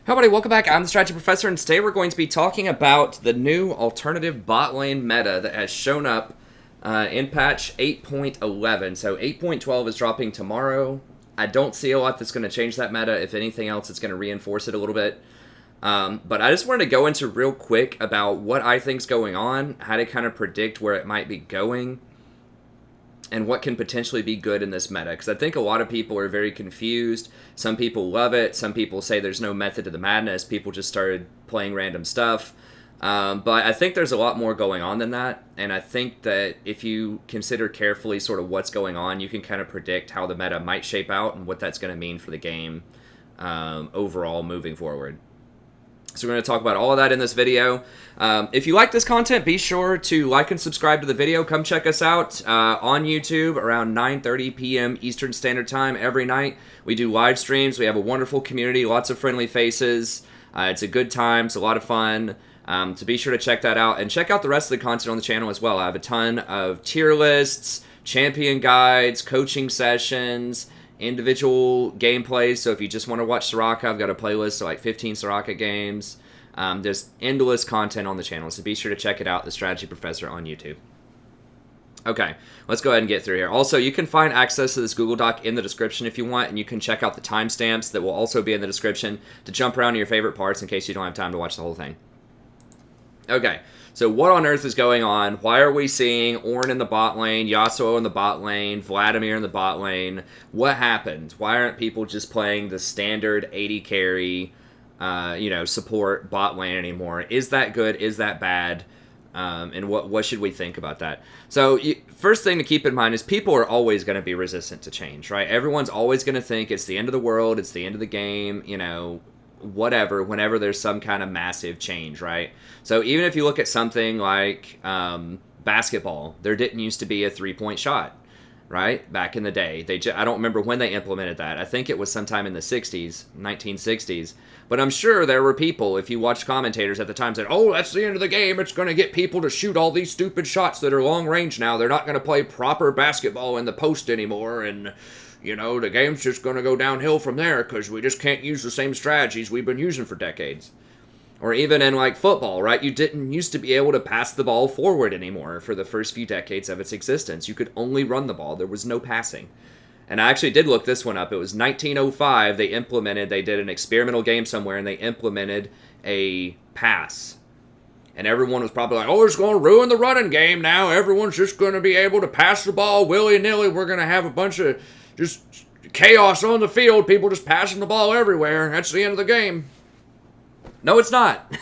Hi everybody, welcome back. I'm the Strategy Professor, and today we're going to be talking about the new alternative bot lane meta that has shown up in patch 8.11. So 8.12 is dropping tomorrow. I don't see a lot that's going to change that meta. If anything else, it's going to reinforce it a little bit. But I just wanted to go into real quick about what I think's going on, how to kind of predict where it might be going, and what can potentially be good in this meta, because I think a lot of people are very confused. Some people love it. Some people say there's no method to the madness. People just started playing random stuff. But I think there's a lot more going on than that, and I think that if you consider carefully sort of what's going on, you can kind of predict how the meta might shape out and what that's going to mean for the game overall moving forward. So we're going to talk about all of that in this video. If you like this content, be sure to like and subscribe to the video. Come check us out on YouTube around 9:30 p.m. Eastern Standard Time every night. We do live streams. We have a wonderful community, lots of friendly faces. It's a good time. It's a lot of fun. So be sure to check that out. And check out the rest of the content on the channel as well. I have a ton of tier lists, champion guides, coaching sessions, individual gameplays. So if you just want to watch Soraka, I've got a playlist of like 15 Soraka games. There's endless content on the channel, so be sure to check it out, The Strategy Professor on YouTube. Okay, let's go ahead and get through here. Also, you can find access to this Google Doc in the description if you want, and you can check out the timestamps that will also be in the description to jump around to your favorite parts in case you don't have time to watch the whole thing. Okay, so what on earth is going on? Why are we seeing Ornn in the bot lane, Yasuo in the bot lane, Vladimir in the bot lane? What happened? Why aren't people just playing the standard 80 carry, support bot lane anymore? Is that good? Is that bad? And what should we think about that? So first thing to keep in mind is people are always going to be resistant to change, right? Everyone's always going to think it's the end of the world, it's the end of the game, whatever, whenever there's some kind of massive change, right? So even if you look at something like basketball, there didn't used to be a three-point shot, right? Back in the day. I don't remember when they implemented that. I think it was sometime in the 60s, 1960s. But I'm sure there were people, if you watched commentators at the time, said, oh, that's the end of the game. It's going to get people to shoot all these stupid shots that are long range now. They're not going to play proper basketball in the post anymore, and the game's just going to go downhill from there because we just can't use the same strategies we've been using for decades. Or even in, like, football, right? You didn't used to be able to pass the ball forward anymore for the first few decades of its existence. You could only run the ball. There was no passing. And I actually did look this one up. It was 1905. They did an experimental game somewhere, and they implemented a pass. And everyone was probably like, oh, it's going to ruin the running game now. Everyone's just going to be able to pass the ball willy-nilly. We're going to have a bunch of just chaos on the field, people just passing the ball everywhere. That's the end of the game. No, it's not.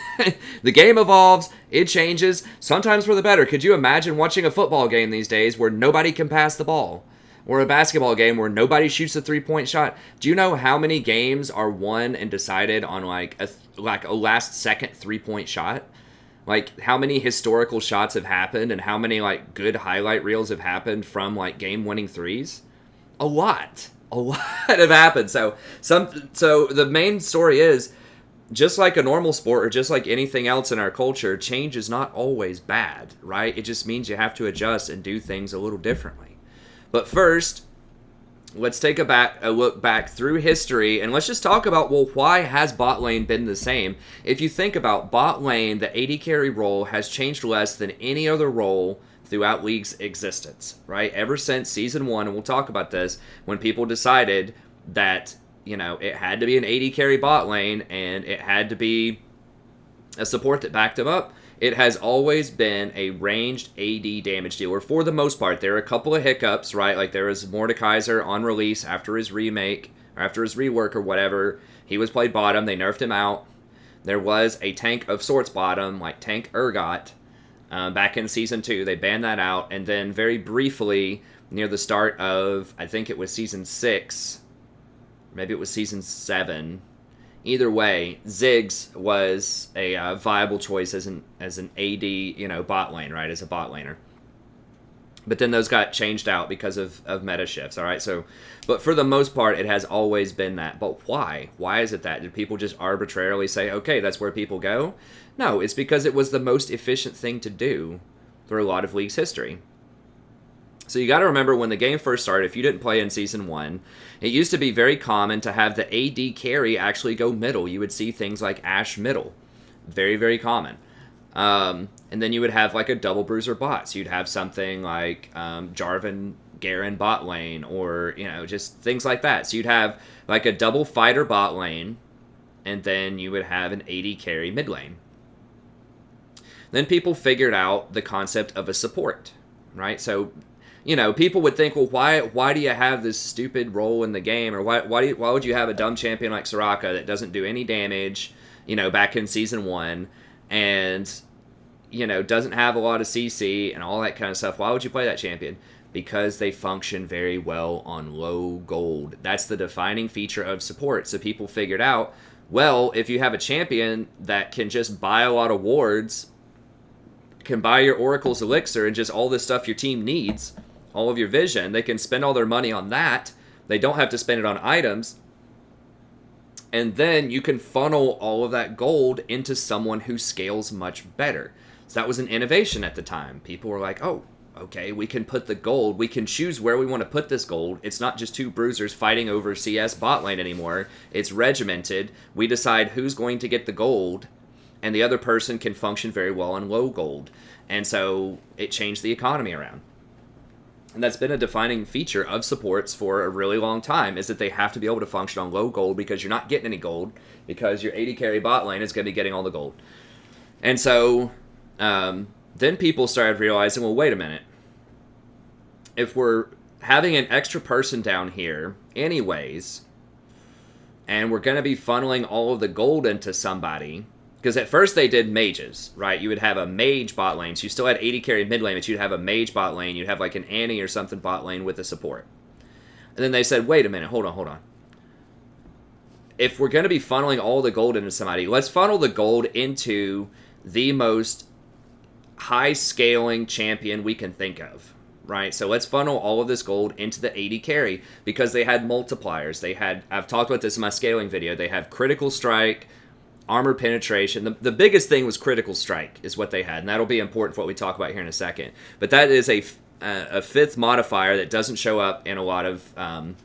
The game evolves, it changes, sometimes for the better. Could you imagine watching a football game these days where nobody can pass the ball? Or a basketball game where nobody shoots a three-point shot? Do you know how many games are won and decided on like a last-second three-point shot? Like, how many historical shots have happened and how many like good highlight reels have happened from like game-winning threes? A lot have happened. So the main story is, just like a normal sport or just like anything else in our culture, change is not always bad, right? It just means you have to adjust and do things a little differently. But first, let's take a look back through history, and let's just talk about, well, why has bot lane been the same? If you think about bot lane, the AD carry role has changed less than any other role throughout League's existence, right? Ever since Season 1, and we'll talk about this, when people decided that, it had to be an AD carry bot lane, and it had to be a support that backed them up, it has always been a ranged AD damage dealer for the most part. There are a couple of hiccups, right? Like there was Mordekaiser on release after his remake, or after his rework or whatever. He was played bottom. They nerfed him out. There was a tank of sorts bottom, like Tank Urgot, back in Season 2. They banned that out. And then very briefly, near the start of, I think it was Season 6, maybe it was Season 7. Either way, Ziggs was a viable choice as an AD, bot lane, right, as a bot laner. But then those got changed out because of meta shifts, all right? So, but for the most part, it has always been that. But why? Why is it that? Did people just arbitrarily say, okay, that's where people go? No, it's because it was the most efficient thing to do through a lot of League's history. So you got to remember when the game first started, if you didn't play in Season 1, it used to be very common to have the AD carry actually go middle. You would see things like Ashe middle. Very, very common. And then you would have like a double bruiser bot. So you'd have something like Jarvan Garen bot lane, or, just things like that. So you'd have like a double fighter bot lane, and then you would have an AD carry mid lane. Then people figured out the concept of a support, right? So, people would think, well, why do you have this stupid role in the game? Or why would you have a dumb champion like Soraka that doesn't do any damage, back in Season 1, and, doesn't have a lot of CC and all that kind of stuff? Why would you play that champion? Because they function very well on low gold. That's the defining feature of support. So people figured out, well, if you have a champion that can just buy a lot of wards, can buy your Oracle's Elixir and just all this stuff your team needs, all of your vision, they can spend all their money on that. They don't have to spend it on items. And then you can funnel all of that gold into someone who scales much better. So that was an innovation at the time. People were like, oh, okay, we can put the gold, we can choose where we want to put this gold. It's not just two bruisers fighting over CS bot lane anymore. It's regimented. We decide who's going to get the gold, and the other person can function very well on low gold. And so it changed the economy around. And that's been a defining feature of supports for a really long time, is that they have to be able to function on low gold, because you're not getting any gold, because your AD carry bot lane is going to be getting all the gold. And so then people started realizing, well, wait a minute. If we're having an extra person down here anyways, and we're going to be funneling all of the gold into somebody, because at first they did mages, right? You would have a mage bot lane, so you still had AD carry mid lane, but you'd have a mage bot lane, you'd have like an Annie or something bot lane with a support. And then they said, wait a minute, hold on. If we're going to be funneling all the gold into somebody, let's funnel the gold into the most high-scaling champion we can think of, right? So let's funnel all of this gold into the AD carry, because they had multipliers. I've talked about this in my scaling video, they have critical strike, armor penetration. The biggest thing was critical strike is what they had, and that'll be important for what we talk about here in a second. But that is a fifth modifier that doesn't show up in a lot of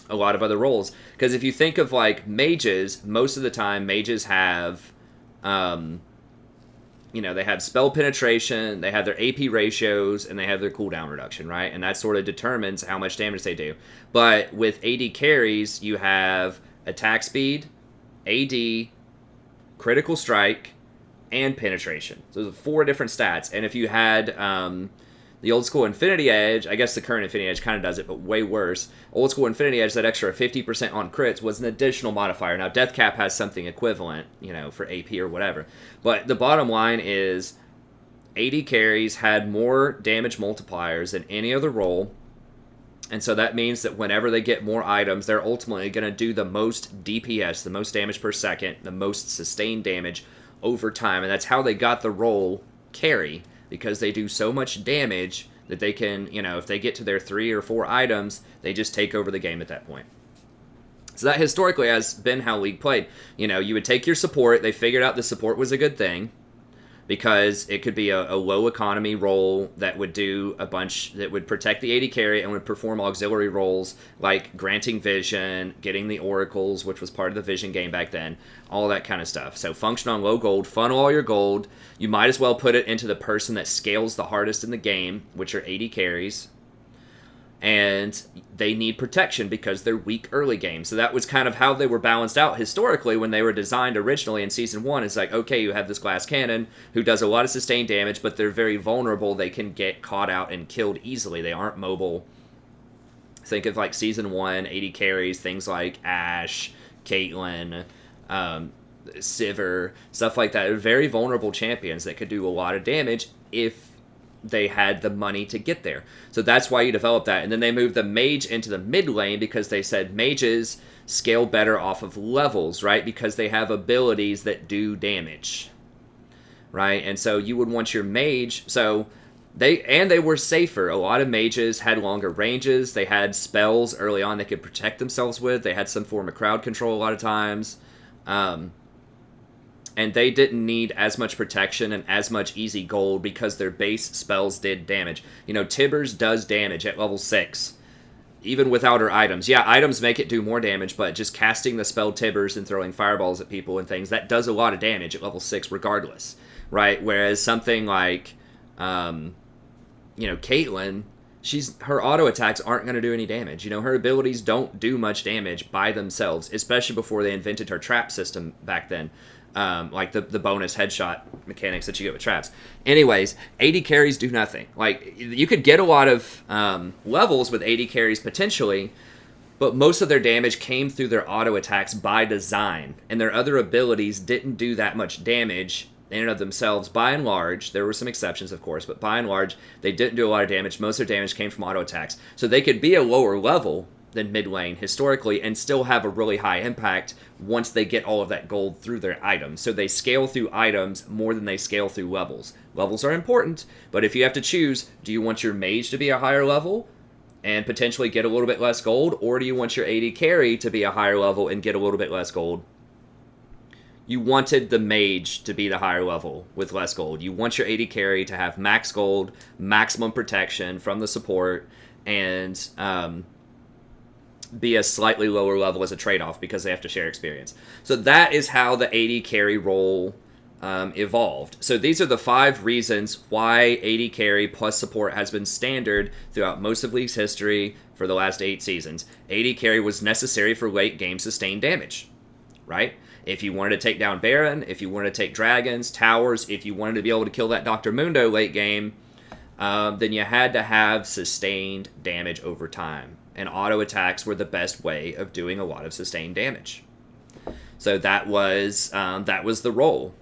other roles. Because if you think of like mages, most of the time mages have they have spell penetration, they have their AP ratios, and they have their cooldown reduction, right? And that sort of determines how much damage they do. But with AD carries, you have attack speed, AD, critical strike, and penetration. So those are 4 different stats. And if you had the old school Infinity Edge, I guess the current Infinity Edge kind of does it, but way worse. Old school Infinity Edge, that extra 50% on crits was an additional modifier. Now, Death Cap has something equivalent, for AP or whatever. But the bottom line is AD carries had more damage multipliers than any other role. And so that means that whenever they get more items, they're ultimately going to do the most DPS, the most damage per second, the most sustained damage over time. And that's how they got the role carry, because they do so much damage that they can, if they get to their 3 or 4 items, they just take over the game at that point. So that historically has been how League played. You would take your support. They figured out the support was a good thing, because it could be a low economy role that would do a bunch, that would protect the AD carry and would perform auxiliary roles like granting vision, getting the oracles, which was part of the vision game back then, all that kind of stuff. So function on low gold, funnel all your gold. You might as well put it into the person that scales the hardest in the game, which are AD carries. And they need protection because they're weak early game. So that was kind of how they were balanced out historically when they were designed originally in Season 1. It's like, okay, you have this glass cannon who does a lot of sustained damage, but they're very vulnerable. They can get caught out and killed easily. They aren't mobile. Think of like Season 1, AD carries, things like Ashe, Caitlyn, Sivir, stuff like that. They're very vulnerable champions that could do a lot of damage if they had the money to get there. So that's why you develop that. And then they moved the mage into the mid lane, because they said mages scale better off of levels, right? Because they have abilities that do damage, right? And so you would want your mage. So they were safer. A lot of mages had longer ranges. They had spells early on they could protect themselves with. They had some form of crowd control a lot of times. and they didn't need as much protection and as much easy gold because their base spells did damage. You know, Tibbers does damage at level 6, even without her items. Yeah, items make it do more damage, but just casting the spell Tibbers and throwing fireballs at people and things, that does a lot of damage at level 6 regardless, right? Whereas something like, Caitlyn, her auto attacks aren't going to do any damage. You know, her abilities don't do much damage by themselves, especially before they invented her trap system back then. Like the bonus headshot mechanics that you get with traps. Anyways, AD carries do nothing. Like, you could get a lot of levels with AD carries potentially, but most of their damage came through their auto attacks by design, and their other abilities didn't do that much damage in and of themselves. By and large, there were some exceptions, of course, but by and large, they didn't do a lot of damage. Most of their damage came from auto attacks. So they could be a lower level than mid lane historically and still have a really high impact once they get all of that gold through their items. So they scale through items more than they scale through levels. Levels are important, but if you have to choose, do you want your mage to be a higher level and potentially get a little bit less gold, or do you want your AD carry to be a higher level and get a little bit less gold? You wanted the mage to be the higher level with less gold. You want your AD carry to have max gold, maximum protection from the support, and be a slightly lower level as a trade-off because they have to share experience. So that is how the AD carry role evolved. So these are the 5 reasons why AD carry plus support has been standard throughout most of League's history for the last 8 seasons. AD carry was necessary for late game sustained damage, right? If you wanted to take down Baron, if you wanted to take dragons, towers, if you wanted to be able to kill that Dr. Mundo late game, then you had to have sustained damage over time. And auto attacks were the best way of doing a lot of sustained damage. So that was the role.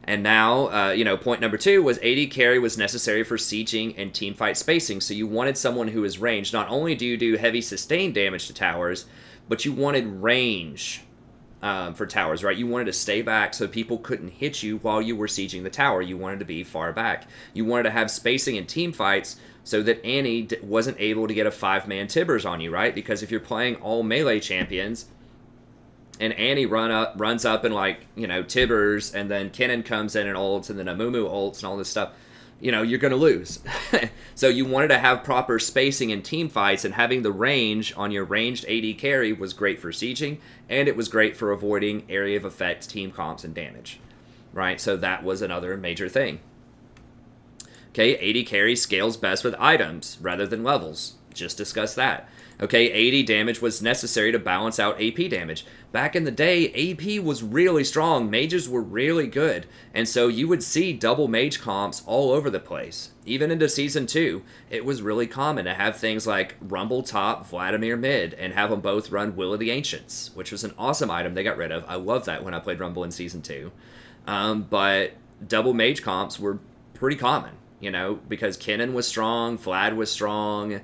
And now, point number 2 was AD carry was necessary for sieging and teamfight spacing. So you wanted someone who is ranged. Not only do you do heavy sustained damage to towers, but you wanted range for towers, right? You wanted to stay back so people couldn't hit you while you were sieging the tower. You wanted to be far back. You wanted to have spacing in team fights so that Annie wasn't able to get a 5-man Tibbers on you, right? Because if you're playing all melee champions and Annie runs up and Tibbers, and then Kennen comes in and ults, and then Amumu ults and all this stuff, you're going to lose. So you wanted to have proper spacing in team fights, and having the range on your ranged AD carry was great for sieging, and it was great for avoiding area of effect team comps and damage, right? So that was another major thing. Okay, AD carry scales best with items rather than levels. Just discussed that. Okay, AD damage was necessary to balance out AP damage. Back in the day, AP was really strong. Mages were really good. And so you would see double mage comps all over the place. Even into Season 2, it was really common to have things like Rumble top, Vladimir mid, and have them both run Will of the Ancients, which was an awesome item they got rid of. I loved that when I played Rumble in Season 2. But double mage comps were pretty common, because Kennen was strong, Vlad was strong,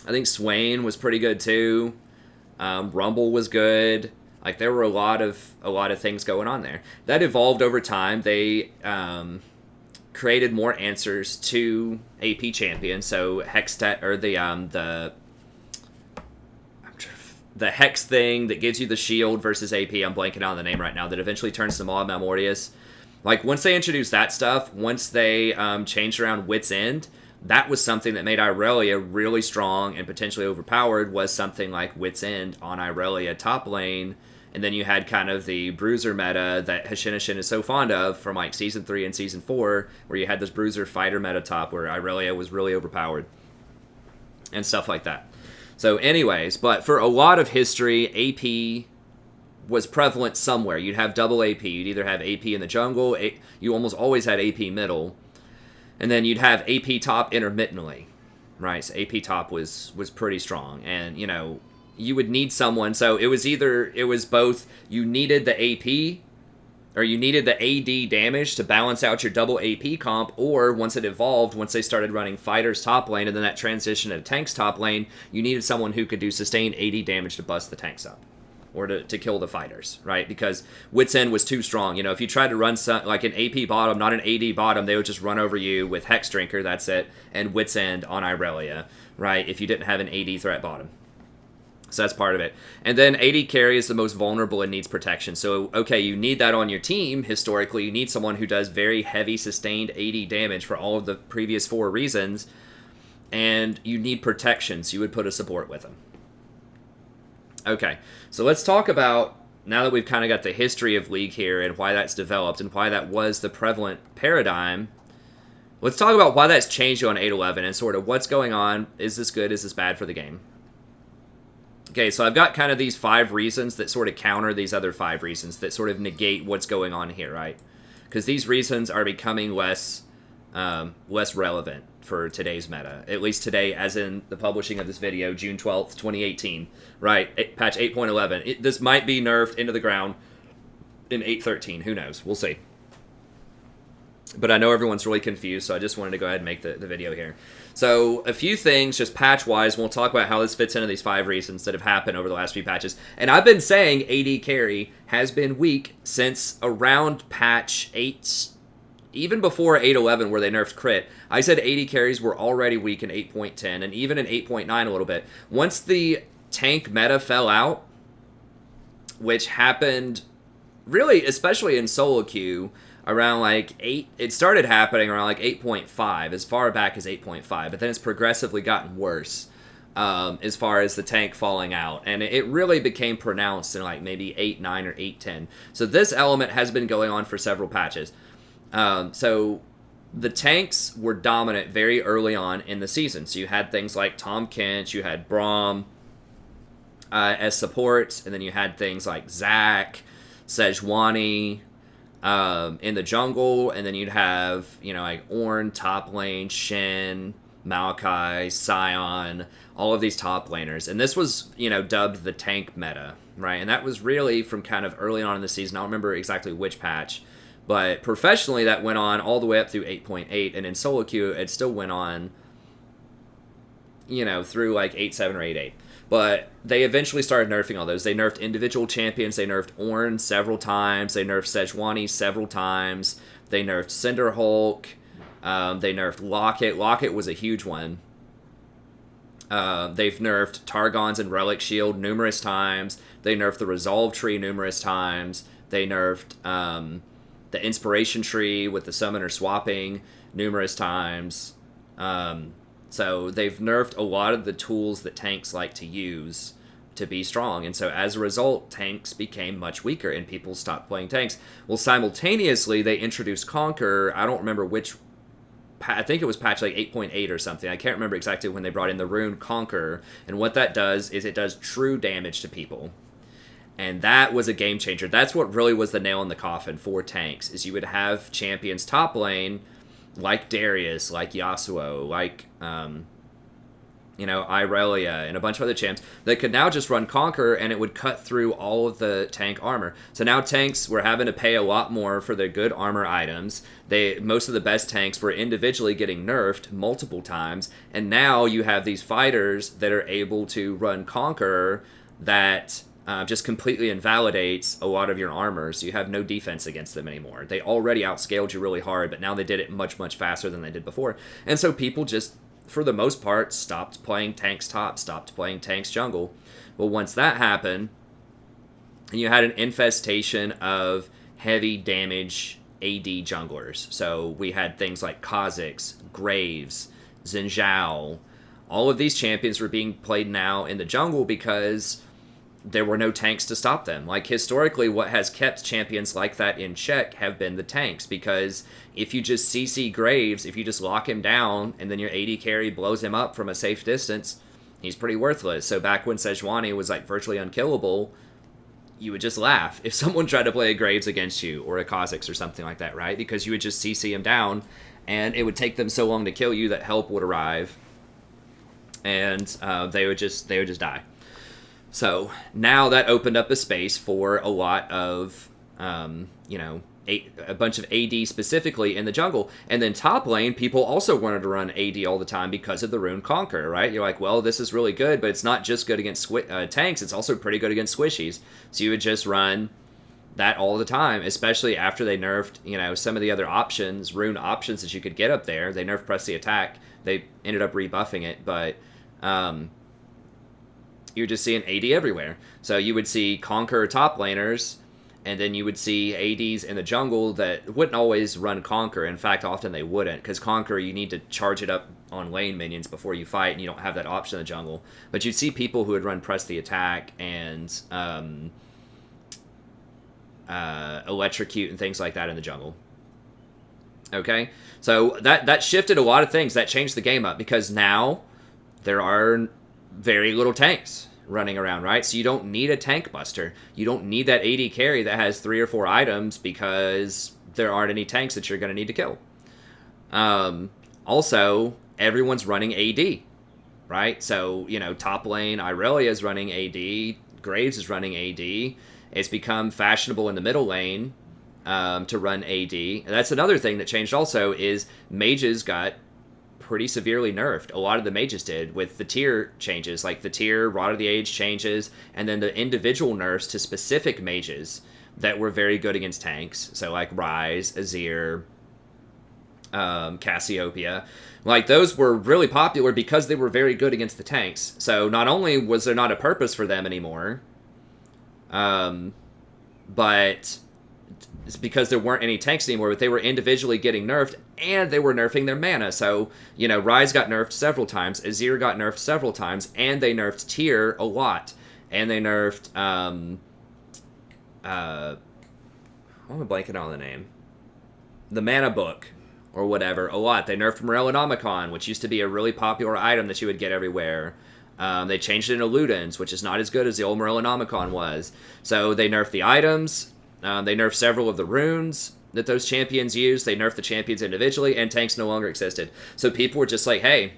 I think Swain was pretty good too. Rumble was good. Like, there were a lot of things going on there. That evolved over time. They created more answers to AP champions. So Hextech, or the Hex thing that gives you the shield versus AP. I'm blanking out on the name right now. That eventually turns to Maw Memorius. Like, once they introduced that stuff, once they changed around Wit's End, that was something that made Irelia really strong and potentially overpowered, was something like Wit's End on Irelia top lane. And then you had kind of the bruiser meta that Hashinishin is so fond of from like Season 3 and Season 4, where you had this bruiser fighter meta top where Irelia was really overpowered and stuff like that. So anyways, but for a lot of history, AP was prevalent somewhere. You'd have double AP. You'd either have AP in the jungle, you almost always had AP middle, and then you'd have AP top intermittently, right? So AP top was pretty strong, and you would need someone. So it was both you needed the AP, or you needed the AD damage to balance out your double AP comp, or once it evolved, once they started running fighters top lane and then that transition to tanks top lane, you needed someone who could do sustained AD damage to bust the tanks up, or to kill the fighters, right? Because Wit's End was too strong. If you tried to run like an AP bottom, not an AD bottom, they would just run over you with Hex Drinker, that's it, and Wit's End on Irelia, right? If you didn't have an AD threat bottom. So that's part of it. And then AD carry is the most vulnerable and needs protection. So, okay, you need that on your team. Historically, you need someone who does very heavy sustained AD damage for all of the previous 4 reasons. And you need protection, so you would put a support with them. Okay, so let's talk about, now that we've kind of got the history of League here and why that's developed and why that was the prevalent paradigm, let's talk about why that's changed on 8.11 and sort of what's going on. Is this good? Is this bad for the game? Okay, so I've got kind of these 5 reasons that sort of counter these other 5 reasons that sort of negate what's going on here, right? Because these reasons are becoming less relevant for today's meta. At least today, as in the publishing of this video, June 12th, 2018, right? Patch 8.11. This might be nerfed into the ground in 8.13. Who knows? We'll see. But I know everyone's really confused, so I just wanted to go ahead and make the video here. So a few things, just patch-wise, we'll talk about how this fits into these 5 reasons that have happened over the last few patches. And I've been saying AD carry has been weak since around patch 8, even before 8.11 where they nerfed crit. I said AD carries were already weak in 8.10 and even in 8.9 a little bit. Once the tank meta fell out, which happened really, especially in solo queue, around like 8, it started happening around like 8.5, as far back as 8.5, but then it's progressively gotten worse as far as the tank falling out, and it really became pronounced in like maybe 8.9 or 8.10. So this element has been going on for several patches. So the tanks were dominant very early on in the season. So you had things like Tom Kench, you had Braum as supports, and then you had things like Zac, Sejuani, in the jungle, and then you'd have, you know, like Ornn, top lane, Shen, Maokai, Sion, all of these top laners. And this was, you know, dubbed the tank meta, right? And that was really from kind of early on in the season. I don't remember exactly which patch, but professionally that went on all the way up through 8.8, and in solo queue it still went on, you know, through like 8.7 or 8.8. But they eventually started nerfing all those. They nerfed individual champions. They nerfed Ornn several times. They nerfed Sejuani several times. They nerfed Cinderhulk. They nerfed Locket. Locket was a huge one. They've nerfed Targon's and Relic Shield numerous times. They nerfed the Resolve Tree numerous times. They nerfed the Inspiration Tree with the Summoner swapping numerous times. So they've nerfed a lot of the tools that tanks like to use to be strong. And so as a result, tanks became much weaker and people stopped playing tanks. Well, simultaneously, they introduced Conquer. I don't remember which, I think it was patch like 8.8 or something. I can't remember exactly when they brought in the rune Conquer. And what that does is it does true damage to people. And that was a game changer. That's what really was the nail in the coffin for tanks, is you would have champions top lane like Darius, like Yasuo, like, you know, Irelia, and a bunch of other champs that could now just run Conquer, and it would cut through all of the tank armor. So now tanks were having to pay a lot more for their good armor items. Most of the best tanks were individually getting nerfed multiple times, and now you have these fighters that are able to run Conquer that just completely invalidates a lot of your armor, so you have no defense against them anymore. They already outscaled you really hard, but now they did it much, much faster than they did before. And so people just, for the most part, stopped playing tanks top, stopped playing tanks jungle. Well, once that happened, you had an infestation of heavy damage AD junglers. So we had things like Kha'Zix, Graves, Xin Zhao. All of these champions were being played now in the jungle because there were no tanks to stop them. Like, historically, what has kept champions like that in check have been the tanks, because if you just CC Graves, if you just lock him down, and then your AD carry blows him up from a safe distance, he's pretty worthless. So back when Sejuani was, like, virtually unkillable, you would just laugh if someone tried to play a Graves against you, or a Kha'Zix or something like that, right? Because you would just CC him down, and it would take them so long to kill you that help would arrive, and they would just die. So now that opened up a space for a lot of, you know, a bunch of AD specifically in the jungle. And then top lane, people also wanted to run AD all the time because of the rune Conquer, right? You're like, well, this is really good, but it's not just good against tanks. It's also pretty good against squishies. So you would just run that all the time, especially after they nerfed, you know, some of the other options, rune options that you could get up there. They nerfed press the attack. They ended up rebuffing it, but you're just seeing AD everywhere. So you would see Conqueror top laners, and then you would see ADs in the jungle that wouldn't always run Conqueror. In fact, often they wouldn't, because Conqueror, you need to charge it up on lane minions before you fight, and you don't have that option in the jungle. But you'd see people who would run Press the Attack and Electrocute and things like that in the jungle. Okay? So that shifted a lot of things. That changed the game up, because now there are very little tanks running around, right? So you don't need a tank buster. You don't need that AD carry that has 3 or 4 items, because there aren't any tanks that you're going to need to kill. Also, everyone's running AD, right? So, top lane, Irelia is running AD, Graves is running AD. It's become fashionable in the middle lane to run AD. And that's another thing that changed also, is mages got pretty severely nerfed. A lot of the mages did, with the tier changes, like the tier Rod of the Age changes, and then the individual nerfs to specific mages that were very good against tanks. So like Ryze, Azir, Cassiopeia. Like, those were really popular because they were very good against the tanks. So not only was there not a purpose for them anymore, but it's because there weren't any tanks anymore, but they were individually getting nerfed, and they were nerfing their mana. So, Ryze got nerfed several times, Azir got nerfed several times, and they nerfed tier a lot. And they nerfed, what am I blanking on the name? The mana book, or whatever, a lot. They nerfed Morellonomicon, which used to be a really popular item that you would get everywhere. They changed it into Ludens, which is not as good as the old Morellonomicon was. So they nerfed the items. They nerfed several of the runes that those champions used. They nerfed the champions individually, and tanks no longer existed. So people were just like, hey,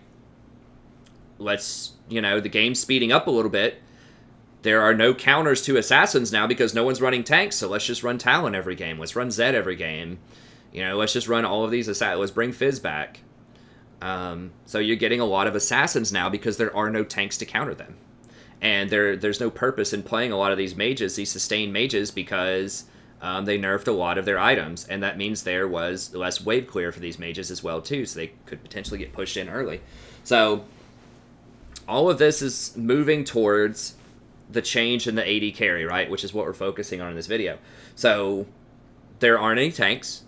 let's, the game's speeding up a little bit. There are no counters to assassins now because no one's running tanks, so let's just run Talon every game. Let's run Zed every game. Let's just run all of these assassins. Let's bring Fizz back. So you're getting a lot of assassins now because there are no tanks to counter them. And there's no purpose in playing a lot of these mages, these sustained mages, because they nerfed a lot of their items. And that means there was less wave clear for these mages as well, too. So they could potentially get pushed in early. So all of this is moving towards the change in the AD carry, right? Which is what we're focusing on in this video. So there aren't any tanks.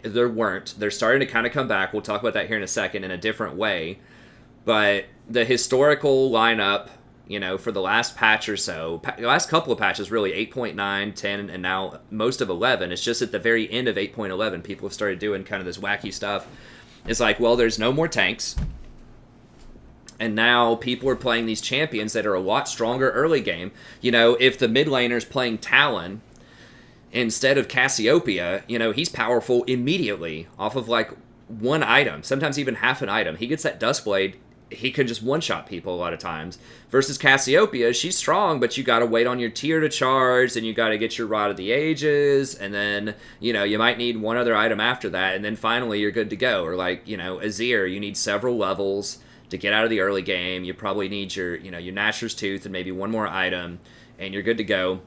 There weren't. They're starting to kind of come back. We'll talk about that here in a second in a different way. But the historical lineup, for the last patch or so, the last couple of patches, really, 8.9, 10, and now most of 11, it's just at the very end of 8.11, people have started doing kind of this wacky stuff. It's like, well, there's no more tanks. And now people are playing these champions that are a lot stronger early game. If the mid laner's playing Talon instead of Cassiopeia, he's powerful immediately off of like one item, sometimes even half an item. He gets that Duskblade, he can just one-shot people a lot of times. Versus Cassiopeia, she's strong, but you gotta wait on your tier to charge, and you gotta get your Rod of the Ages, and then, you might need one other item after that, and then finally you're good to go. Or like, Azir, you need several levels to get out of the early game. You probably need your, your Nashor's Tooth and maybe one more item, and you're good to go.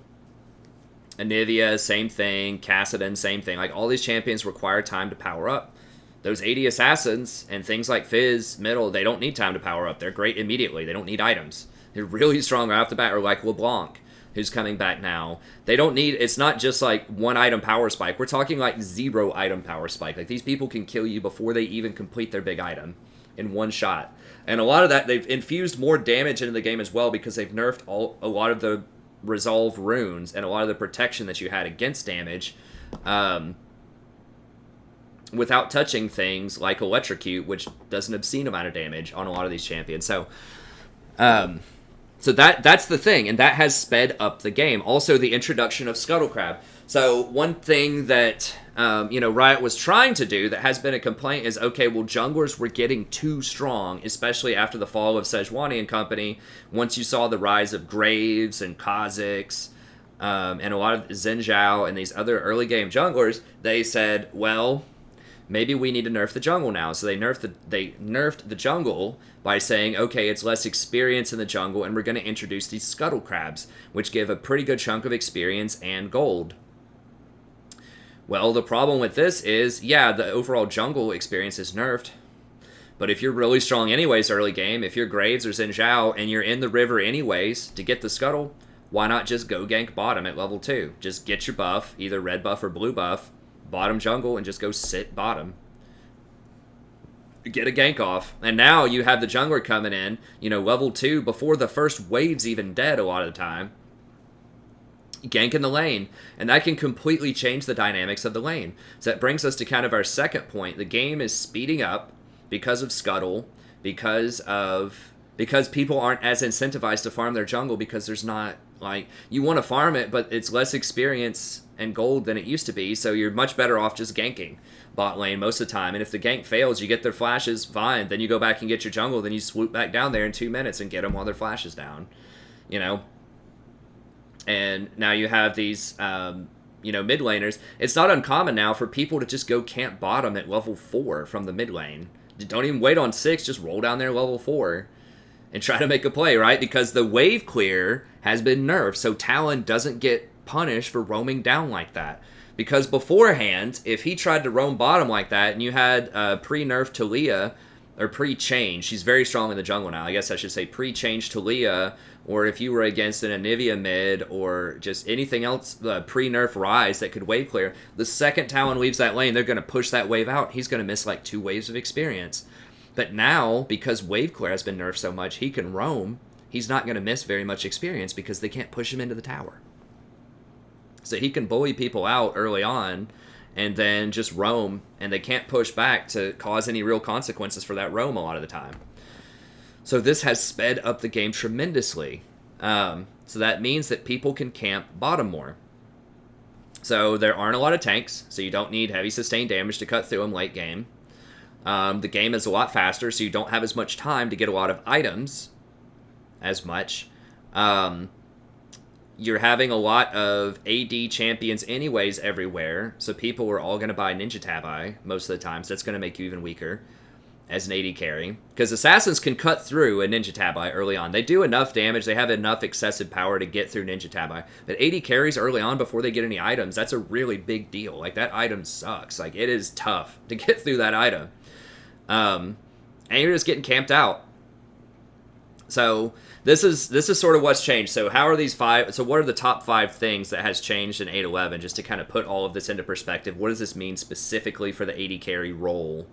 Anivia, same thing. Kassadin, same thing. Like, all these champions require time to power up. Those 80 assassins and things like Fizz, middle, they don't need time to power up. They're great immediately. They don't need items. They're really strong right off the bat. Or like LeBlanc, who's coming back now. They don't need, it's not just like one item power spike. We're talking like 0 item power spike. Like, these people can kill you before they even complete their big item in one shot. And a lot of that, they've infused more damage into the game as well, because they've nerfed a lot of the resolve runes and a lot of the protection that you had against damage, without touching things like Electrocute, which does an obscene amount of damage on a lot of these champions. So that's the thing, and that has sped up the game. Also, the introduction of Scuttle Crab. So one thing that Riot was trying to do that has been a complaint is, okay, well, junglers were getting too strong, especially after the fall of Sejuani and company. Once you saw the rise of Graves and Kha'Zix, and a lot of Xin Zhao and these other early game junglers, they said, well, maybe we need to nerf the jungle now. So they nerfed the jungle by saying, okay, it's less experience in the jungle, and we're going to introduce these Scuttle Crabs, which give a pretty good chunk of experience and gold. Well, the problem with this is, yeah, the overall jungle experience is nerfed, But if you're really strong anyways early game, if you're Graves or Xin Zhao and you're in the river anyways to get the scuttle, why not just go gank bottom at level 2? Just get your buff, either red buff or blue buff, bottom jungle, and just go sit bottom. Get a gank off. And now you have the jungler coming in, level 2 before the first wave's even dead a lot of the time. Gank in the lane, and that can completely change the dynamics of the lane. So that brings us to kind of our second point. The game is speeding up because of scuttle, because people aren't as incentivized to farm their jungle, because there's not, you want to farm it, but it's less experience and gold than it used to be, so you're much better off just ganking bot lane most of the time. And if the gank fails, you get their flashes, fine, then you go back and get your jungle, then you swoop back down there in 2 minutes and get them while their flash is down, And now you have these, mid laners. It's not uncommon now for people to just go camp bottom at level 4 from the mid lane. Don't even wait on 6, just roll down there level 4 and try to make a play, right? Because the Waveclear has been nerfed, so Talon doesn't get punished for roaming down like that. Because beforehand, if he tried to roam bottom like that, and you had pre-nerf Talia, or pre-change, she's very strong in the jungle now, I guess I should say pre-change Talia, or if you were against an Anivia mid, or just anything else, pre-nerf Rise that could wave clear, the second Talon leaves that lane, they're going to push that wave out. He's going to miss like 2 waves of experience. But now, because Waveclear has been nerfed so much, he can roam. He's not going to miss very much experience because they can't push him into the tower. So he can bully people out early on and then just roam, and they can't push back to cause any real consequences for that roam a lot of the time. So this has sped up the game tremendously. So that means that people can camp bottom more. So there aren't a lot of tanks, so you don't need heavy sustained damage to cut through them late game. The game is a lot faster, so you don't have as much time to get a lot of items as much. You're having a lot of AD champions anyways everywhere, so people are all going to buy Ninja Tabi most of the time, so that's going to make you even weaker as an AD carry. Because assassins can cut through a Ninja Tabi early on. They do enough damage, they have enough excessive power to get through Ninja Tabi. But AD carries early on before they get any items, that's a really big deal. Like, that item sucks. Like, it is tough to get through that item. And you're just getting camped out. So this is sort of what's changed. So how are these 5? So what are the top 5 things that has changed in 8.11? Just to kind of put all of this into perspective, what does this mean specifically for the AD carry role?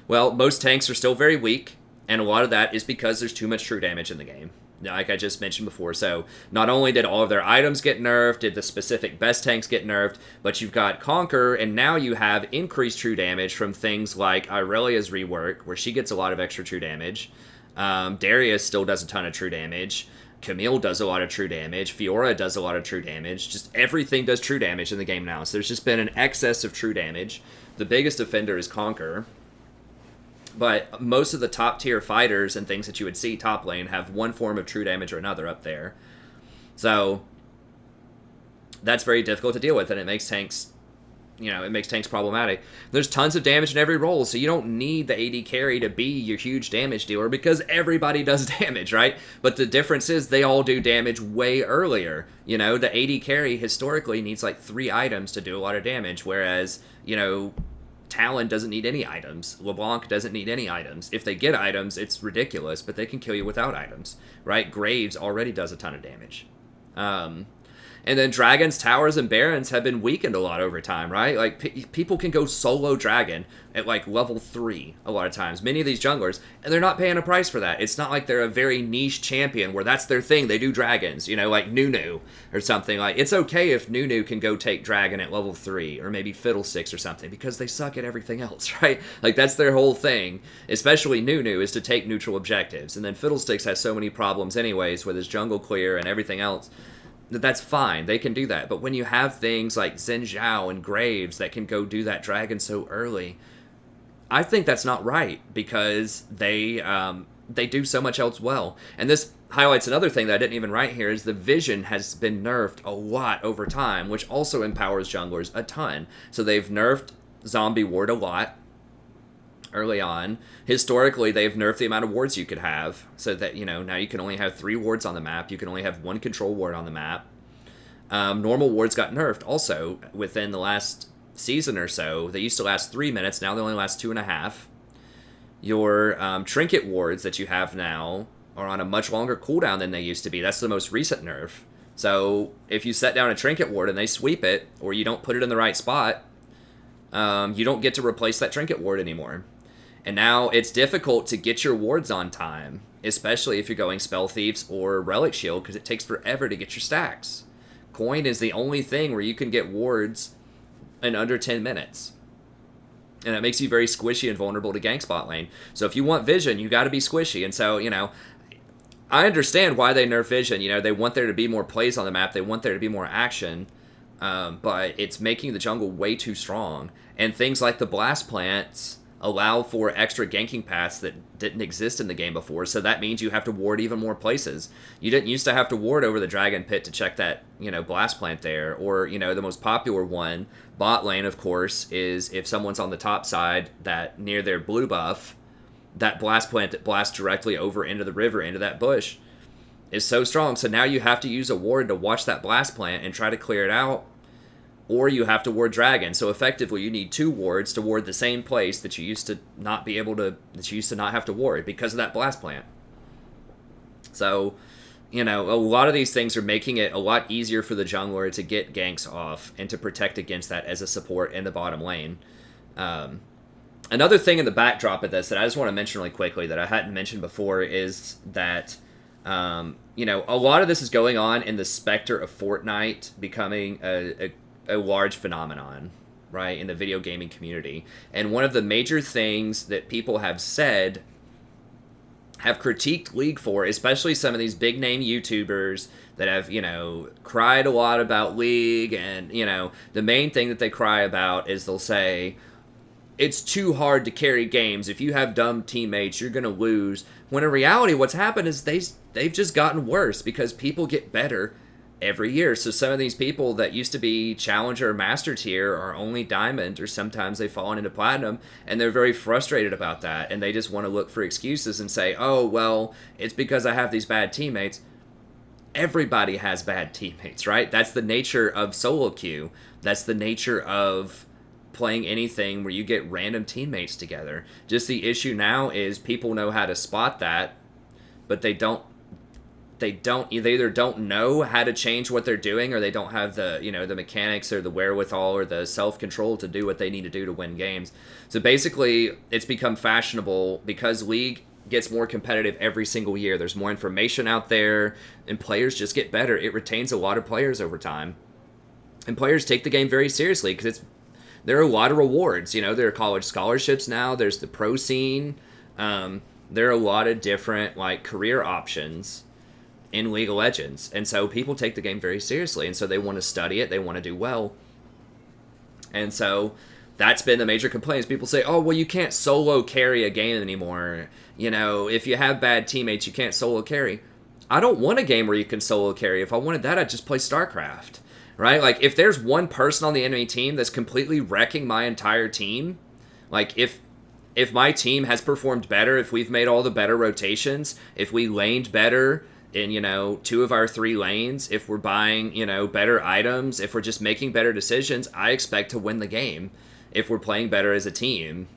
Well, most tanks are still very weak, and a lot of that is because there's too much true damage in the game, like I just mentioned before. So not only did all of their items get nerfed, did the specific best tanks get nerfed, but you've got Conquer, and now you have increased true damage from things like Irelia's rework, where she gets a lot of extra true damage. Darius still does a ton of true damage. Camille does a lot of true damage. Fiora does a lot of true damage. Just everything does true damage in the game now. So there's just been an excess of true damage. The biggest offender is Conquer. But most of the top tier fighters and things that you would see top lane have one form of true damage or another up there. So that's very difficult to deal with, and it makes tanks, problematic. There's tons of damage in every role, so you don't need the AD carry to be your huge damage dealer because everybody does damage, right? But the difference is they all do damage way earlier. The AD carry historically needs like 3 items to do a lot of damage, whereas, Talon doesn't need any items. LeBlanc doesn't need any items. If they get items, it's ridiculous, but they can kill you without items, right? Graves already does a ton of damage. And then dragons, towers, and barons have been weakened a lot over time, right? Like, people can go solo dragon at, like, level 3 a lot of times. Many of these junglers, and they're not paying a price for that. It's not like they're a very niche champion where that's their thing. They do dragons, like Nunu or something. Like, it's okay if Nunu can go take dragon at level 3, or maybe Fiddlesticks or something, because they suck at everything else, right? Like, that's their whole thing, especially Nunu, is to take neutral objectives. And then Fiddlesticks has so many problems anyways with his jungle clear and everything else. That's fine, they can do that. But when you have things like Xin Zhao and Graves that can go do that dragon so early, I think that's not right, because they do so much else well. And this highlights another thing that I didn't even write here, is the vision has been nerfed a lot over time, which also empowers junglers a ton. So they've nerfed Zombie Ward a lot early on. Historically, they've nerfed the amount of wards you could have, so that, now you can only have 3 wards on the map. You can only have 1 control ward on the map. Normal wards got nerfed also within the last season or so. They used to last 3 minutes, now they only last 2.5. your trinket wards that you have now are on a much longer cooldown than they used to be. That's the most recent nerf. So if you set down a trinket ward and they sweep it, or you don't put it in the right spot, you don't get to replace that trinket ward anymore. And now it's difficult to get your wards on time, especially if you're going Spell Thieves or Relic Shield, because it takes forever to get your stacks. Coin is the only thing where you can get wards in under 10 minutes. And that makes you very squishy and vulnerable to gank spot lane. So if you want vision, you got to be squishy. And so, I understand why they nerf vision. They want there to be more plays on the map. They want there to be more action. But it's making the jungle way too strong. And things like the blast plants allow for extra ganking paths that didn't exist in the game before. So that means you have to ward even more places. You didn't used to have to ward over the dragon pit to check that, blast plant there. Or, the most popular one, bot lane, of course, is if someone's on the top side that near their blue buff, that blast plant that blasts directly over into the river, into that bush, is so strong. So now you have to use a ward to watch that blast plant and try to clear it out. Or you have to ward dragon. So effectively, you need 2 wards to ward the same place that you used to not be able to, that you used to not have to ward because of that blast plant. So, a lot of these things are making it a lot easier for the jungler to get ganks off and to protect against that as a support in the bottom lane. Another thing in the backdrop of this that I just want to mention really quickly that I hadn't mentioned before is that, a lot of this is going on in the specter of Fortnite becoming a large phenomenon, right, in the video gaming community. And one of the major things that people have said, have critiqued League for, especially some of these big name YouTubers that have, cried a lot about League, and, the main thing that they cry about is they'll say, it's too hard to carry games. If you have dumb teammates, you're going to lose. When in reality, what's happened is they've just gotten worse because people get better every year. So some of these people that used to be Challenger or Master tier are only Diamond, or sometimes they've fallen into Platinum, and they're very frustrated about that, and they just want to look for excuses and say, oh, well, it's because I have these bad teammates. Everybody has bad teammates, right? That's the nature of solo queue. That's the nature of playing anything where you get random teammates together. Just the issue now is people know how to spot that, but they either don't know how to change what they're doing, or they don't have the, the mechanics or the wherewithal or the self-control to do what they need to do to win games. So basically, it's become fashionable because League gets more competitive every single year. There's more information out there, and players just get better. It retains a lot of players over time. And players take the game very seriously because there are a lot of rewards. There are college scholarships now. There's the pro scene. There are a lot of different, career options in League of Legends. And so people take the game very seriously. And so they want to study it. They want to do well. And so that's been the major complaints. People say, oh, well, you can't solo carry a game anymore. If you have bad teammates, you can't solo carry. I don't want a game where you can solo carry. If I wanted that, I'd just play StarCraft, right? If there's one person on the enemy team that's completely wrecking my entire team, if my team has performed better, if we've made all the better rotations, if we laned better in, 2 of our 3 lanes, if we're buying, better items, if we're just making better decisions, I expect to win the game if we're playing better as a team,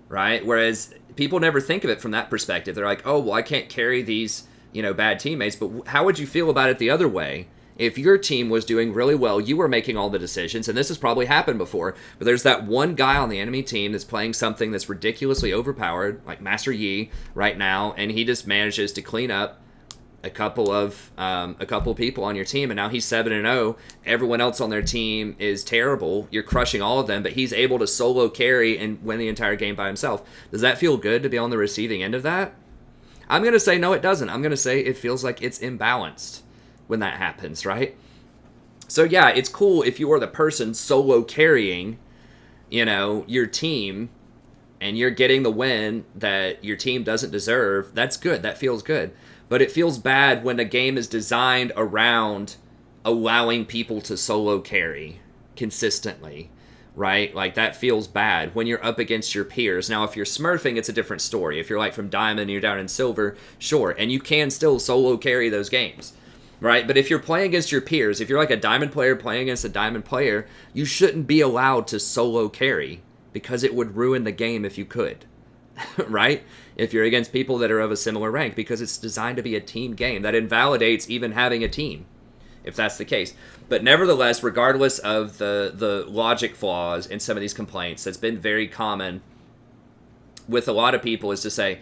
right? Whereas people never think of it from that perspective. They're like, oh, well, I can't carry these, bad teammates, but how would you feel about it the other way? If your team was doing really well, you were making all the decisions, and this has probably happened before, but there's that one guy on the enemy team that's playing something that's ridiculously overpowered, like Master Yi right now, and he just manages to clean up a couple of people on your team, and now he's 7-0. Everyone else on their team is terrible. You're crushing all of them, but he's able to solo carry and win the entire game by himself. Does that feel good to be on the receiving end of that? I'm going to say no, it doesn't. I'm going to say it feels like it's imbalanced when that happens, right? So yeah, it's cool if you are the person solo carrying, your team, and you're getting the win that your team doesn't deserve. That's good. That feels good. But it feels bad when a game is designed around allowing people to solo carry consistently, right? That feels bad when you're up against your peers. Now, if you're smurfing, it's a different story. If you're from Diamond and you're down in Silver, sure. And you can still solo carry those games, right? But if you're playing against your peers, if you're a Diamond player playing against a Diamond player, you shouldn't be allowed to solo carry because it would ruin the game if you could. right? If you're against people that are of a similar rank, because it's designed to be a team game. That invalidates even having a team, if that's the case. But nevertheless, regardless of the logic flaws in some of these complaints, that's been very common with a lot of people, is to say,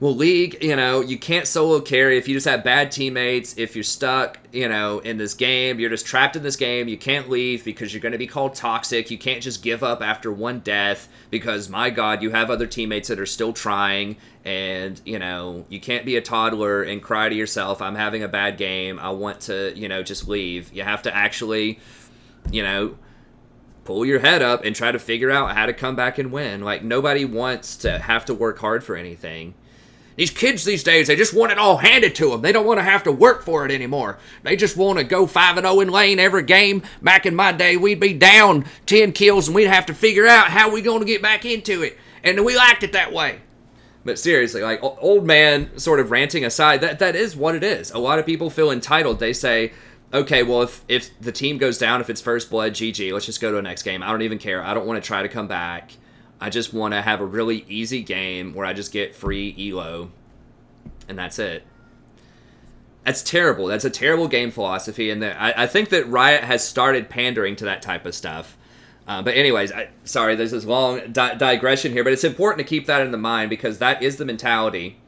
well, League, you can't solo carry if you just have bad teammates. If you're stuck, in this game, you're just trapped in this game. You can't leave because you're going to be called toxic. You can't just give up after one death because, my God, you have other teammates that are still trying. And, you can't be a toddler and cry to yourself, I'm having a bad game, I want to, just leave. You have to actually, pull your head up and try to figure out how to come back and win. Like, nobody wants to have to work hard for anything. These kids these days, they just want it all handed to them. They don't want to have to work for it anymore. They just want to go 5-0 in lane every game. Back in my day, we'd be down 10 kills and we'd have to figure out how we going to get back into it. And we liked it that way. But seriously, like, old man sort of ranting aside, that is what it is. A lot of people feel entitled. They say, okay, well, if the team goes down, if it's first blood, GG, let's just go to the next game. I don't even care. I don't want to try to come back. I just want to have a really easy game where I just get free elo, and that's it. That's terrible. That's a terrible game philosophy, and I think that Riot has started pandering to that type of stuff. But anyways, sorry, there's this long digression here, but it's important to keep that in the mind, because that is the mentality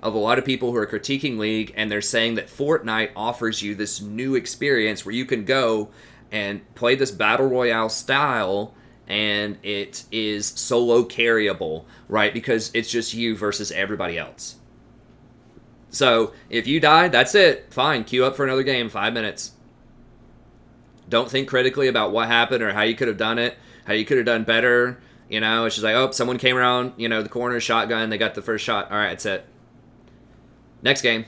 of a lot of people who are critiquing League, and they're saying that Fortnite offers you this new experience where you can go and play this Battle Royale style, and it is solo carryable, right? Because it's just you versus everybody else. So, if you die, that's it. Fine, queue up for another game, 5 minutes. Don't think critically about what happened or how you could have done it, how you could have done better. It's just like, oh, someone came around, the corner, shotgun, they got the first shot. All right, that's it. Next game.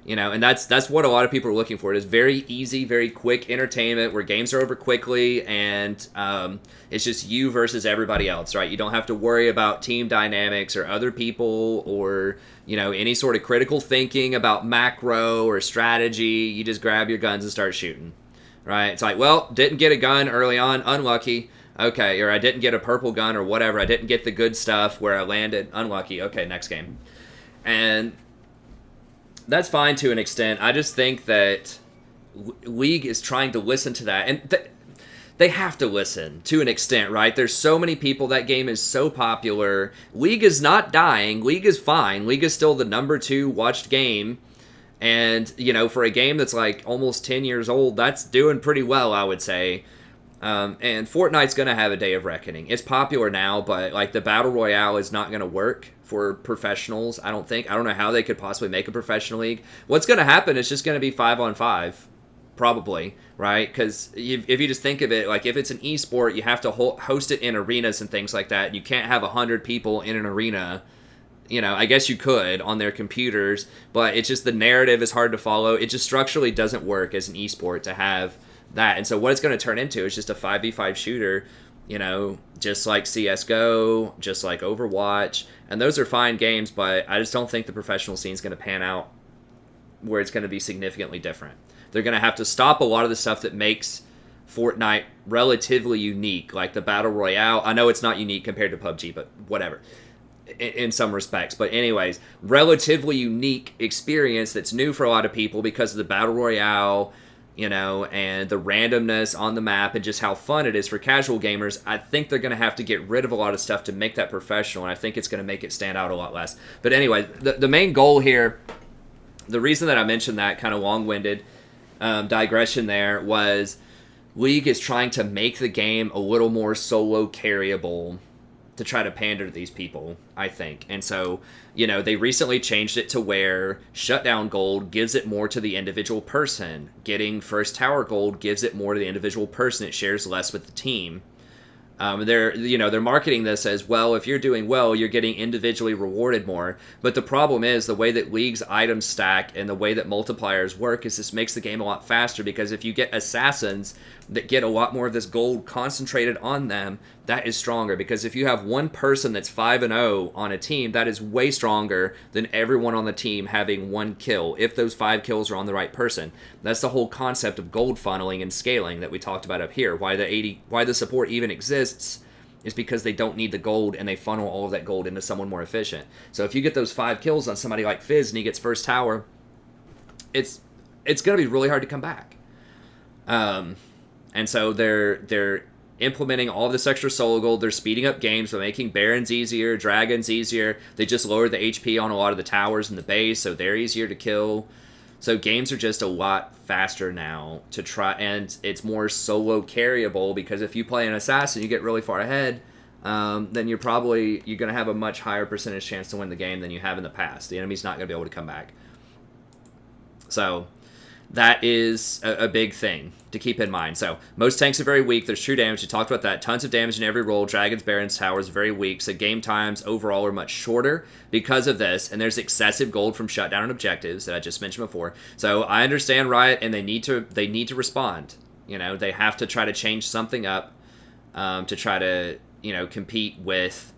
And that's what a lot of people are looking for. It is very easy, very quick entertainment where games are over quickly, and it's just you versus everybody else, right? You don't have to worry about team dynamics or other people or, any sort of critical thinking about macro or strategy. You just grab your guns and start shooting, right? It's like, well, didn't get a gun early on, unlucky. Okay, or I didn't get a purple gun or whatever. I didn't get the good stuff where I landed, unlucky. Okay, next game. And that's fine to an extent. I just think that League is trying to listen to that. And they have to listen to an extent, right? There's so many people. That game is so popular. League is not dying. League is fine. League is still the number 2 watched game. And, for a game that's like almost 10 years old, that's doing pretty well, I would say. And Fortnite's going to have a day of reckoning. It's popular now, but like the Battle Royale is not going to work for professionals, I don't think. I don't know how they could possibly make a professional league. What's going to happen is just going to be 5-on-5, probably, right? Because if you just think of it, like if it's an esport, you have to host it in arenas and things like that. You can't have 100 people in an arena. I guess you could on their computers, but it's just the narrative is hard to follow. It just structurally doesn't work as an esport to have that. And so what it's going to turn into is just a 5v5 shooter, just like CSGO, just like Overwatch. And those are fine games, but I just don't think the professional scene is going to pan out where it's going to be significantly different. They're going to have to stop a lot of the stuff that makes Fortnite relatively unique, like the Battle Royale. I know it's not unique compared to PUBG, but whatever, in some respects. But anyways, relatively unique experience that's new for a lot of people because of the Battle Royale, and the randomness on the map and just how fun it is for casual gamers. I think they're going to have to get rid of a lot of stuff to make that professional, and I think it's going to make it stand out a lot less. But anyway, the main goal here, the reason that I mentioned that kind of long-winded digression there was League is trying to make the game a little more solo carryable to try to pander to these people, I think. And so, they recently changed it to where Shutdown Gold gives it more to the individual person. Getting First Tower Gold gives it more to the individual person. It shares less with the team. They're marketing this as, well, if you're doing well, you're getting individually rewarded more. But the problem is the way that League's items stack and the way that multipliers work is this makes the game a lot faster, because if you get assassins that get a lot more of this gold concentrated on them, that is stronger. Because if you have one person that's 5-0 on a team, that is way stronger than everyone on the team having one kill, if those 5 kills are on the right person. That's the whole concept of gold funneling and scaling that we talked about up here. Why the support even exists is because they don't need the gold and they funnel all of that gold into someone more efficient. So if you get those 5 kills on somebody like Fizz and he gets first tower, it's going to be really hard to come back. And so they're implementing all of this extra solo gold. They're speeding up games. They're making Barons easier, Dragons easier. They just lowered the HP on a lot of the towers in the base, so they're easier to kill. So games are just a lot faster now to try, and it's more solo carryable, because if you play an assassin, you get really far ahead, then you're going to have a much higher percentage chance to win the game than you have in the past. The enemy's not going to be able to come back. So that is a big thing to keep in mind. So most tanks are very weak. There's true damage. We talked about that. Tons of damage in every roll. Dragons, Barons, Towers, very weak. So game times overall are much shorter because of this. And there's excessive gold from shutdown and objectives that I just mentioned before. So I understand Riot, and they need to respond. You know, they have to try to change something up to try to, you know, compete with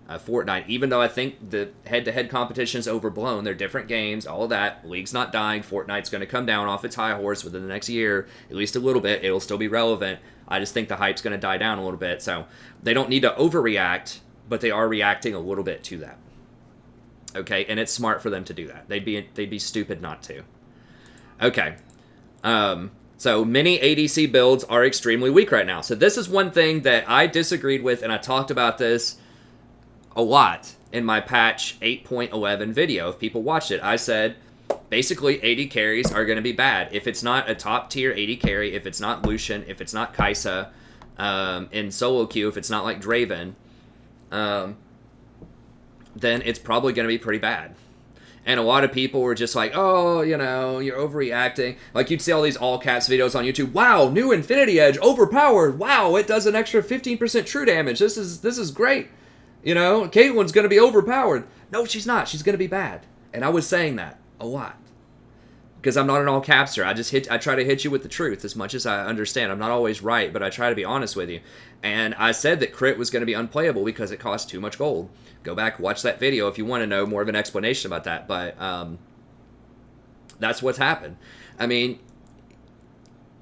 Fortnite, even though I think the head-to-head competition is overblown. They're different games, all of that. League's not dying. Fortnite's going to come down off its high horse within the next year, at least a little bit. It'll still be relevant. I just think the hype's going to die down a little bit. So they don't need to overreact, but they are reacting a little bit to that. Okay, and it's smart for them to do that. They'd be stupid not to. Okay. So many ADC builds are extremely weak right now. So this is one thing that I disagreed with, and I talked about this a lot in my patch 8.11 video. If people watched it, I said basically AD carries are going to be bad. If it's not a top tier AD carry, if it's not Lucian, if it's not Kai'Sa in solo queue, if it's not like Draven, then it's probably going to be pretty bad. And a lot of people were just like, oh, you know, you're overreacting. Like, you'd see all these all caps videos on YouTube. Wow, new Infinity Edge, overpowered. Wow, it does an extra 15% true damage. This is great. You know, Caitlyn's going to be overpowered. No, she's not. She's going to be bad. And I was saying that a lot. Because I'm not an all-capster. I try to hit you with the truth as much as I understand. I'm not always right, but I try to be honest with you. And I said that crit was going to be unplayable because it cost too much gold. Go back, watch that video if you want to know more of an explanation about that. But that's what's happened. I mean,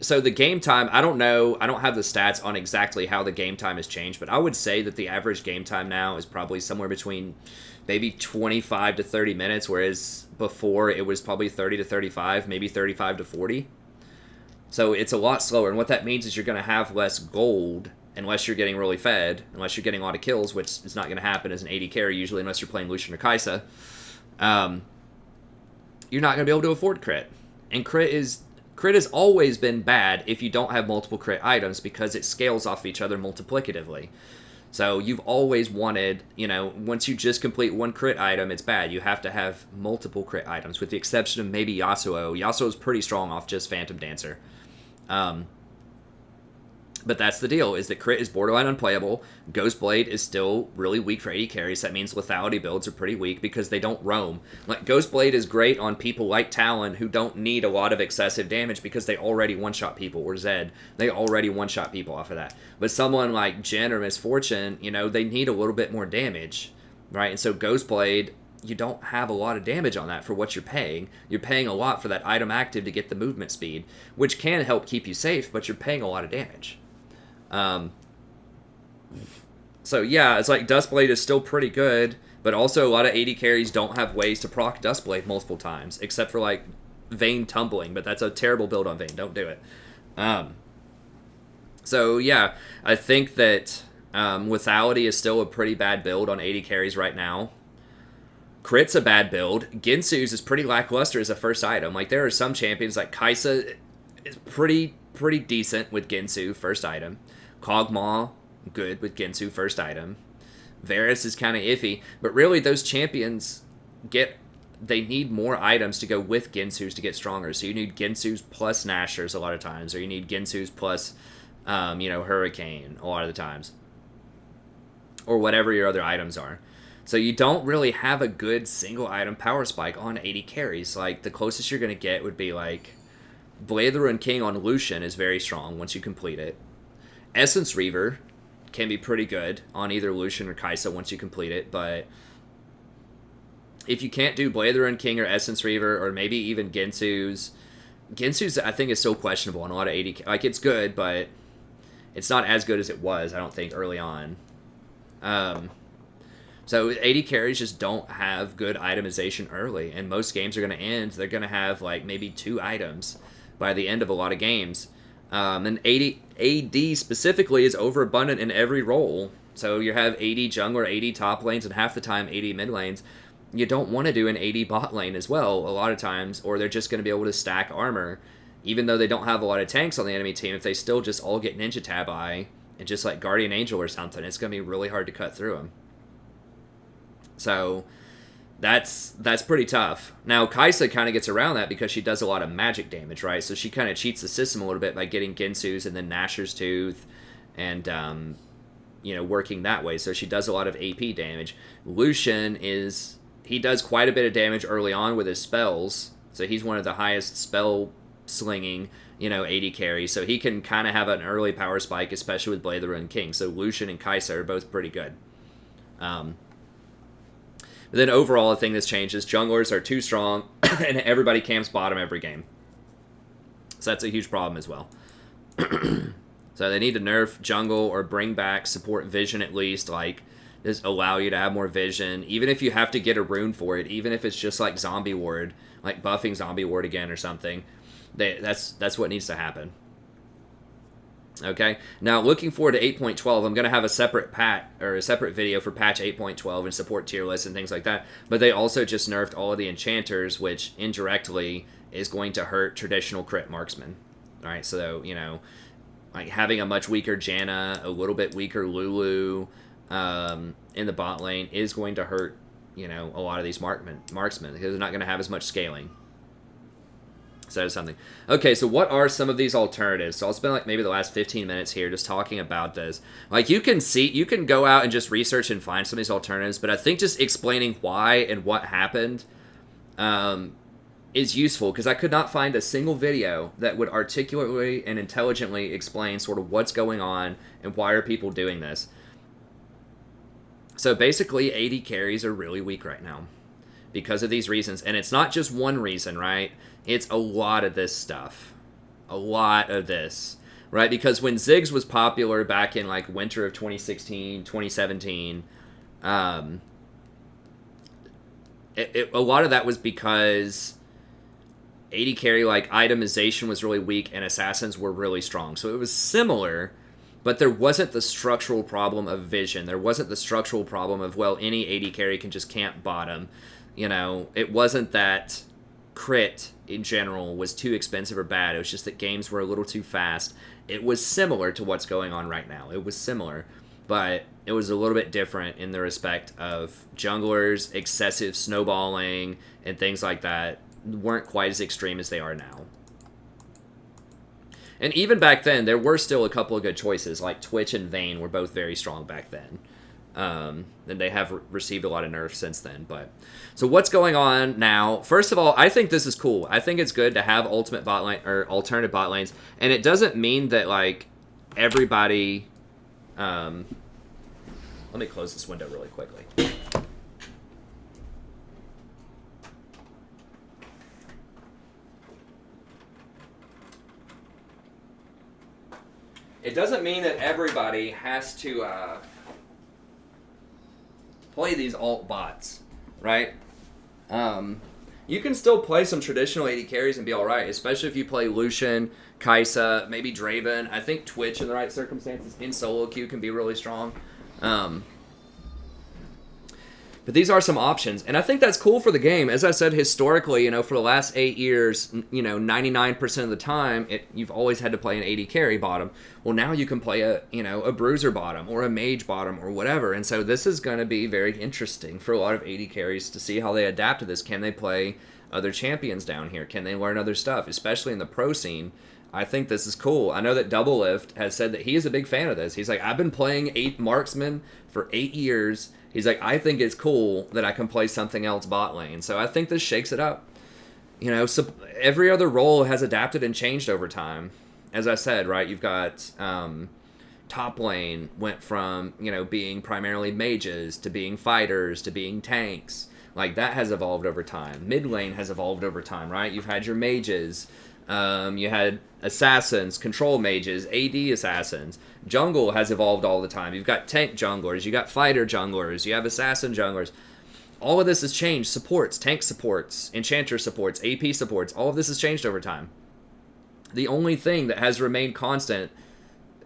so the game time, I don't know. I don't have the stats on exactly how the game time has changed, but I would say that the average game time now is probably somewhere between maybe 25 to 30 minutes, whereas before it was probably 30 to 35, maybe 35 to 40. So it's a lot slower, and what that means is you're going to have less gold unless you're getting really fed, unless you're getting a lot of kills, which is not going to happen as an AD carry usually unless you're playing Lucian or Kai'Sa. You're not going to be able to afford crit. And crit has always been bad if you don't have multiple crit items because it scales off each other multiplicatively. So you've always wanted, you know, once you just complete one crit item, it's bad. You have to have multiple crit items, with the exception of maybe Yasuo. Yasuo's pretty strong off just Phantom Dancer. But that's the deal, is that crit is borderline unplayable. Ghostblade is still really weak for AD carries. That means lethality builds are pretty weak because they don't roam. Like, Ghostblade is great on people like Talon who don't need a lot of excessive damage because they already one-shot people, or Zed. They already one-shot people off of that. But someone like Jhin or Misfortune, you know, they need a little bit more damage, right? And so Ghostblade, you don't have a lot of damage on that for what you're paying. You're paying a lot for that item active to get the movement speed, which can help keep you safe, but you're paying a lot of damage. So yeah, it's like Dustblade is still pretty good, but also a lot of AD carries don't have ways to proc Dustblade multiple times, except for like Vayne Tumbling, but that's a terrible build on Vayne. Don't do it. So yeah, I think that Lethality is still a pretty bad build on AD carries right now. Crit's a bad build. Ginsu's is pretty lackluster as a first item. Like, there are some champions, like Kai'Sa is pretty decent with Ginsu first item. Kog'Maw, good with Ginsu first item. Varus is kind of iffy, but really those champions they need more items to go with Ginsu's to get stronger. So you need Ginsu's plus Nashers a lot of times, or you need Ginsu's plus, Hurricane a lot of the times, or whatever your other items are. So you don't really have a good single item power spike on AD carries. Like, the closest you're going to get would be like Blade of the Ruined King on Lucian is very strong once you complete it. Essence Reaver can be pretty good on either Lucian or Kai'Sa once you complete it, but if you can't do Blade of the Ruined King or Essence Reaver, or maybe even Ginsu's I think is still questionable on a lot of AD. Like, it's good, but it's not as good as it was, I don't think, early on. So AD carries just don't have good itemization early, and most games are going to end. They're going to have like maybe 2 items by the end of a lot of games. And AD specifically is overabundant in every role. So you have AD jungler, AD top lanes, and half the time AD mid lanes. You don't want to do an AD bot lane as well a lot of times, or they're just going to be able to stack armor. Even though they don't have a lot of tanks on the enemy team, if they still just all get Ninja Tab Eye and just like Guardian Angel or something, it's going to be really hard to cut through them. So that's pretty tough. Now, Kai'Sa kind of gets around that because she does a lot of magic damage, right? So she kind of cheats the system a little bit by getting Ginsu's and then Nashor's Tooth and, working that way. So she does a lot of AP damage. Lucian he does quite a bit of damage early on with his spells. So he's one of the highest spell slinging, AD carries. So he can kind of have an early power spike, especially with Blade of the Ruined King. So Lucian and Kai'Sa are both pretty good. But then overall, the thing that's changed is junglers are too strong, and everybody camps bottom every game. So that's a huge problem as well. So they need to nerf jungle or bring back support vision at least, like just allow you to have more vision, even if you have to get a rune for it, even if it's just like Zombie Ward, like buffing Zombie Ward again or something. That's what needs to happen. Okay, now looking forward to 8.12, I'm going to have a separate video for patch 8.12 and support tier lists and things like that. But they also just nerfed all of the enchanters, which indirectly is going to hurt traditional crit marksmen. All right, so like having a much weaker Janna, a little bit weaker Lulu in the bot lane is going to hurt a lot of these marksmen because they're not going to have as much scaling. So that is something. Okay, so what are some of these alternatives? So I'll spend like maybe the last 15 minutes here just talking about this. Like you can go out and just research and find some of these alternatives, but I think just explaining why and what happened is useful because I could not find a single video that would articulately and intelligently explain sort of what's going on and why are people doing this. So basically, AD carries are really weak right now because of these reasons. And it's not just one reason, right? It's a lot of this stuff. A lot of this, right? Because when Ziggs was popular back in like winter of 2016, 2017, a lot of that was because AD carry, like itemization was really weak and assassins were really strong. So it was similar, but there wasn't the structural problem of vision. There wasn't the structural problem of, well, any AD carry can just camp bottom. It wasn't that crit in general was too expensive or bad. It was just that games were a little too fast. It was similar to what's going on right now. It was similar, but it was a little bit different in the respect of junglers, excessive snowballing, and things like that weren't quite as extreme as they are now. And even back then, there were still a couple of good choices, like Twitch and Vayne were both very strong back then. And they have received a lot of nerfs since then. But so what's going on now? First of all, I think this is cool. I think it's good to have ultimate bot lane or alternative bot lanes, and it doesn't mean that like everybody. Let me close this window really quickly. It doesn't mean that everybody has to play these alt bots, right? You can still play some traditional AD carries and be alright, especially if you play Lucian, Kai'Sa, maybe Draven. I think Twitch in the right circumstances in solo queue can be really strong. But these are some options, and I think that's cool for the game. As I said, historically, for the last 8 years, 99% of the time, you've always had to play an AD carry bottom. Well, now you can play a bruiser bottom or a mage bottom or whatever, and so this is going to be very interesting for a lot of AD carries to see how they adapt to this. Can they play other champions down here? Can they learn other stuff, especially in the pro scene? I think this is cool. I know that Double Lift has said that he is a big fan of this. He's like, I've been playing 8 marksmen for 8 years. He's like, I think it's cool that I can play something else bot lane. So I think this shakes it up. So every other role has adapted and changed over time. As I said, right, you've got top lane went from, being primarily mages to being fighters to being tanks. Like, that has evolved over time. Mid lane has evolved over time, right? You've had your mages. You had assassins, control mages, AD assassins. Jungle has evolved all the time. You've got tank junglers, you got fighter junglers, you have assassin junglers. All of this has changed. Supports, tank supports, enchanter supports, AP supports. All of this has changed over time. The only thing that has remained constant,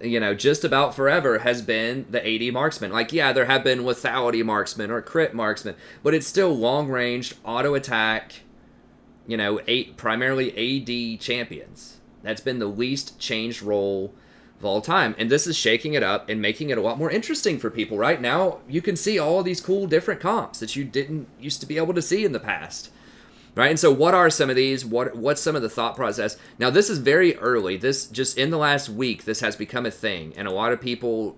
just about forever, has been the AD marksman. Like, yeah, there have been lethality marksmen or crit marksmen, but it's still long-ranged, auto-attack, primarily AD champions. That's been the least changed role of all time. And this is shaking it up and making it a lot more interesting for people. Right now, you can see all of these cool different comps that you didn't used to be able to see in the past. Right? And so what are some of these? What's some of the thought process? Now, this is very early. This, just in the last week, this has become a thing. And a lot of people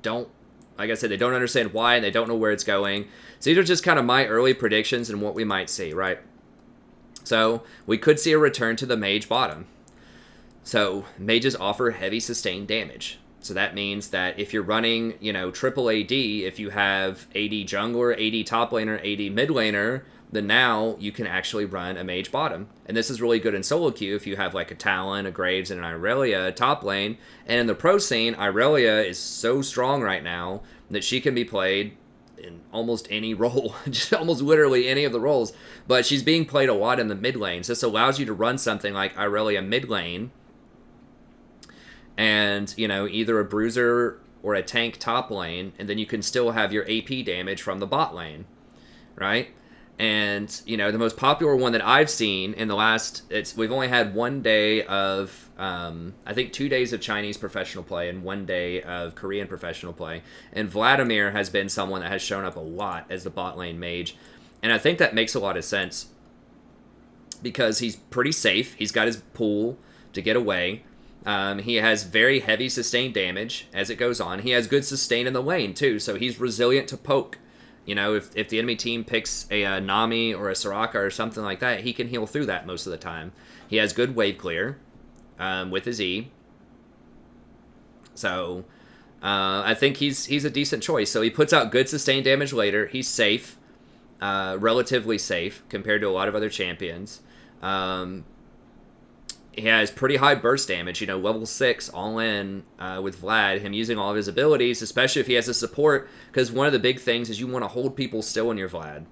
don't, like I said, they don't understand why, and they don't know where it's going. So these are just kind of my early predictions and what we might see, right? So we could see a return to the mage bottom. So mages offer heavy sustained damage. So that means that if you're running, triple AD, if you have AD jungler, AD top laner, AD mid laner, then now you can actually run a mage bottom. And this is really good in solo queue if you have like a Talon, a Graves, and an Irelia top lane. And in the pro scene, Irelia is so strong right now that she can be played in almost any role, just almost literally any of the roles. But she's being played a lot in the mid lanes. This allows you to run something like Irelia mid lane, and either a bruiser or a tank top lane, and then you can still have your AP damage from the bot lane, right? And the most popular one that I've seen in the last, we've only had 1 day of I think 2 days of Chinese professional play and 1 day of Korean professional play, and Vladimir has been someone that has shown up a lot as the bot lane mage, and I think that makes a lot of sense because he's pretty safe. He's got his pool to get away. He has very heavy sustained damage as it goes on. He has good sustain in the lane, too, so he's resilient to poke. If the enemy team picks a Nami or a Soraka or something like that, he can heal through that most of the time. He has good Waveclear with his E. So I think he's a decent choice. So he puts out good sustained damage later. He's safe, relatively safe compared to a lot of other champions. He has pretty high burst damage, level 6 all in with Vlad, him using all of his abilities, especially if he has a support, because one of the big things is you want to hold people still in your Vlad.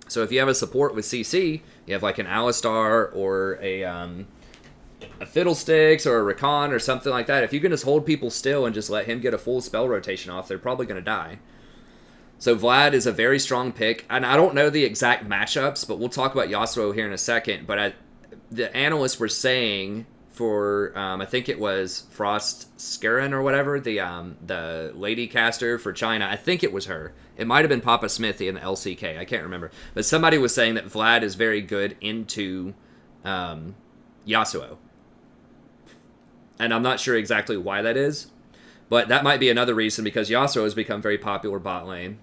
So if you have a support with CC, you have like an Alistar or a Fiddlesticks or a Rakan or something like that. If you can just hold people still and just let him get a full spell rotation off, they're probably going to die. So Vlad is a very strong pick, and I don't know the exact matchups, but we'll talk about Yasuo here in a second, but the analysts were saying for, I think it was Frost Skarin or whatever, the lady caster for China, I think it was her. It might have been Papa Smithy in the LCK, I can't remember. But somebody was saying that Vlad is very good into Yasuo. And I'm not sure exactly why that is, but that might be another reason, because Yasuo has become very popular bot lane.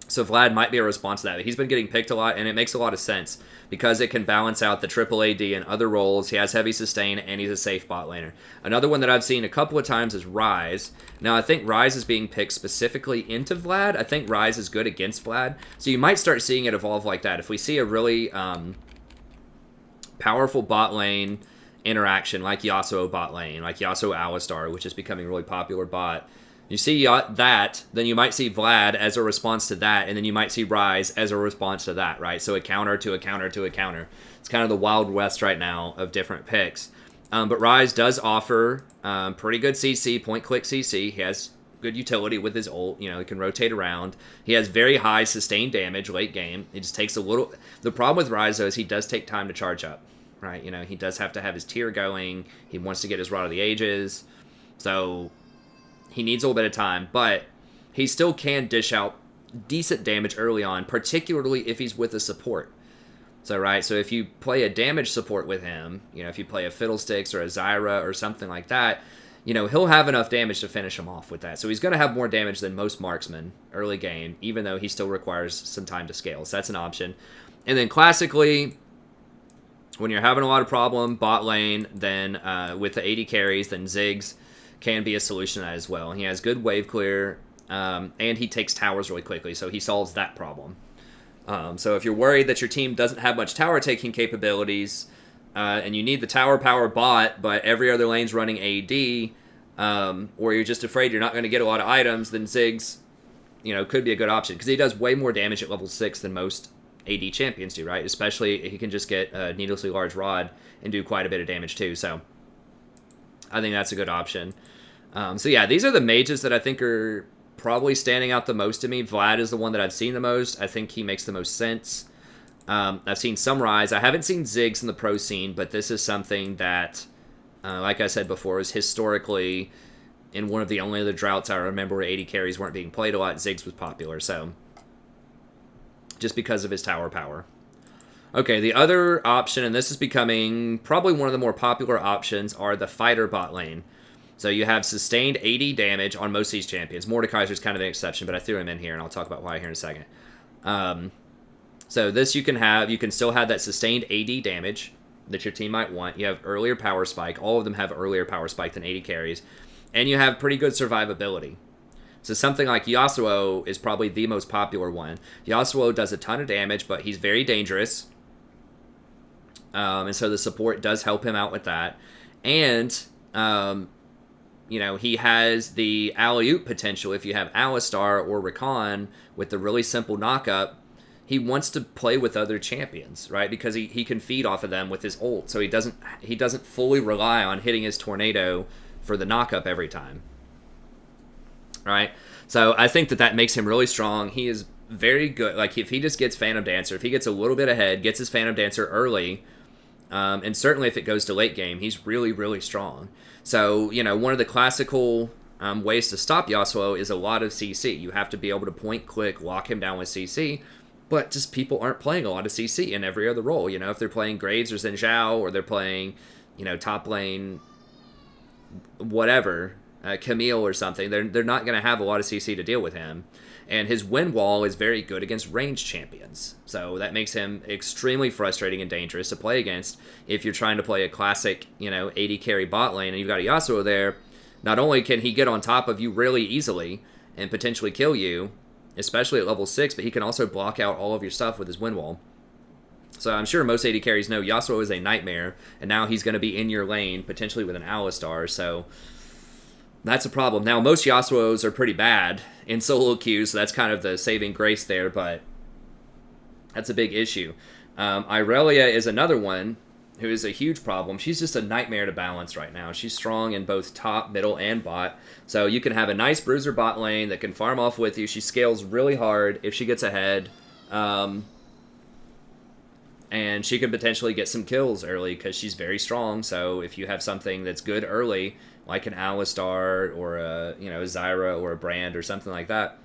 So Vlad might be a response to that. He's been getting picked a lot, and it makes a lot of sense because it can balance out the triple AD and other roles. He has heavy sustain, and he's a safe bot laner. Another one that I've seen a couple of times is Ryze. Now, I think Ryze is being picked specifically into Vlad. I think Ryze is good against Vlad. So you might start seeing it evolve like that. If we see a really powerful bot lane interaction like Yasuo bot lane, like Yasuo Alistar, which is becoming a really popular bot, you see that, then you might see Vlad as a response to that, and then you might see Ryze as a response to that, right? So a counter to a counter to a counter. It's kind of the Wild West right now of different picks. But Ryze does offer pretty good CC, point-click CC. He has good utility with his ult. He can rotate around. He has very high sustained damage late game. It just takes a little... The problem with Ryze, though, is he does take time to charge up, right? He does have to have his tier going. He wants to get his Rod of the Ages. So... he needs a little bit of time, but he still can dish out decent damage early on, particularly if he's with a support. So, right, so if you play a damage support with him, if you play a Fiddlesticks or a Zyra or something like that, he'll have enough damage to finish him off with that. So he's going to have more damage than most marksmen early game, even though he still requires some time to scale. So that's an option. And then classically, when you're having a lot of problem bot lane, then with the 80 carries, then Ziggs can be a solution to that as well. He has good wave clear, and he takes towers really quickly, so he solves that problem. So if you're worried that your team doesn't have much tower taking capabilities, and you need the tower power bot, but every other lane's running AD, or you're just afraid you're not going to get a lot of items, then Ziggs, could be a good option because he does way more damage at level 6 than most AD champions do, right? Especially he can just get a needlessly large rod and do quite a bit of damage too. So I think that's a good option. So yeah, these are the mages that I think are probably standing out the most to me. Vlad is the one that I've seen the most. I think he makes the most sense. I've seen some Rise. I haven't seen Ziggs in the pro scene, but this is something that, like I said before, is historically in one of the only other droughts I remember where 80 carries weren't being played a lot. Ziggs was popular, so just because of his tower power. Okay, the other option, and this is becoming probably one of the more popular options, are the fighter bot lane. So you have sustained 80 damage on most of these champions. Mordekaiser's kind of an exception, but I threw him in here, and I'll talk about why here in a second. So this you can still have that sustained 80 damage that your team might want. You have earlier power spike. All of them have earlier power spike than 80 carries. And you have pretty good survivability. So something like Yasuo is probably the most popular one. Yasuo does a ton of damage, but he's very dangerous. And so the support does help him out with that. And, he has the alley-oop potential. If you have Alistar or Rakan with the really simple knockup, he wants to play with other champions, right? Because he can feed off of them with his ult. So he doesn't fully rely on hitting his tornado for the knockup every time. Right? So I think that makes him really strong. He is very good. Like, if he just gets Phantom Dancer, if he gets a little bit ahead, gets his Phantom Dancer early, and certainly if it goes to late game, he's really, really strong. So, one of the classical ways to stop Yasuo is a lot of CC. You have to be able to point, click, lock him down with CC, but just people aren't playing a lot of CC in every other role. If they're playing Graves or Xin Zhao, or they're playing, top lane, whatever, Camille or something, they're not going to have a lot of CC to deal with him. And his win wall is very good against ranged champions. So that makes him extremely frustrating and dangerous to play against if you're trying to play a classic, 80 carry bot lane and you've got a Yasuo there. Not only can he get on top of you really easily and potentially kill you, especially at level 6, but he can also block out all of your stuff with his win wall. So I'm sure most 80 carries know Yasuo is a nightmare, and now he's going to be in your lane, potentially with an Alistar, so that's a problem. Now, most Yasuos are pretty bad in solo queues, so that's kind of the saving grace there, but that's a big issue. Irelia is another one who is a huge problem. She's just a nightmare to balance right now. She's strong in both top, middle, and bot. So you can have a nice bruiser bot lane that can farm off with you. She scales really hard if she gets ahead. And she can potentially get some kills early because she's very strong. So if you have something that's good early, like an Alistar or a Zyra or a Brand or something like that,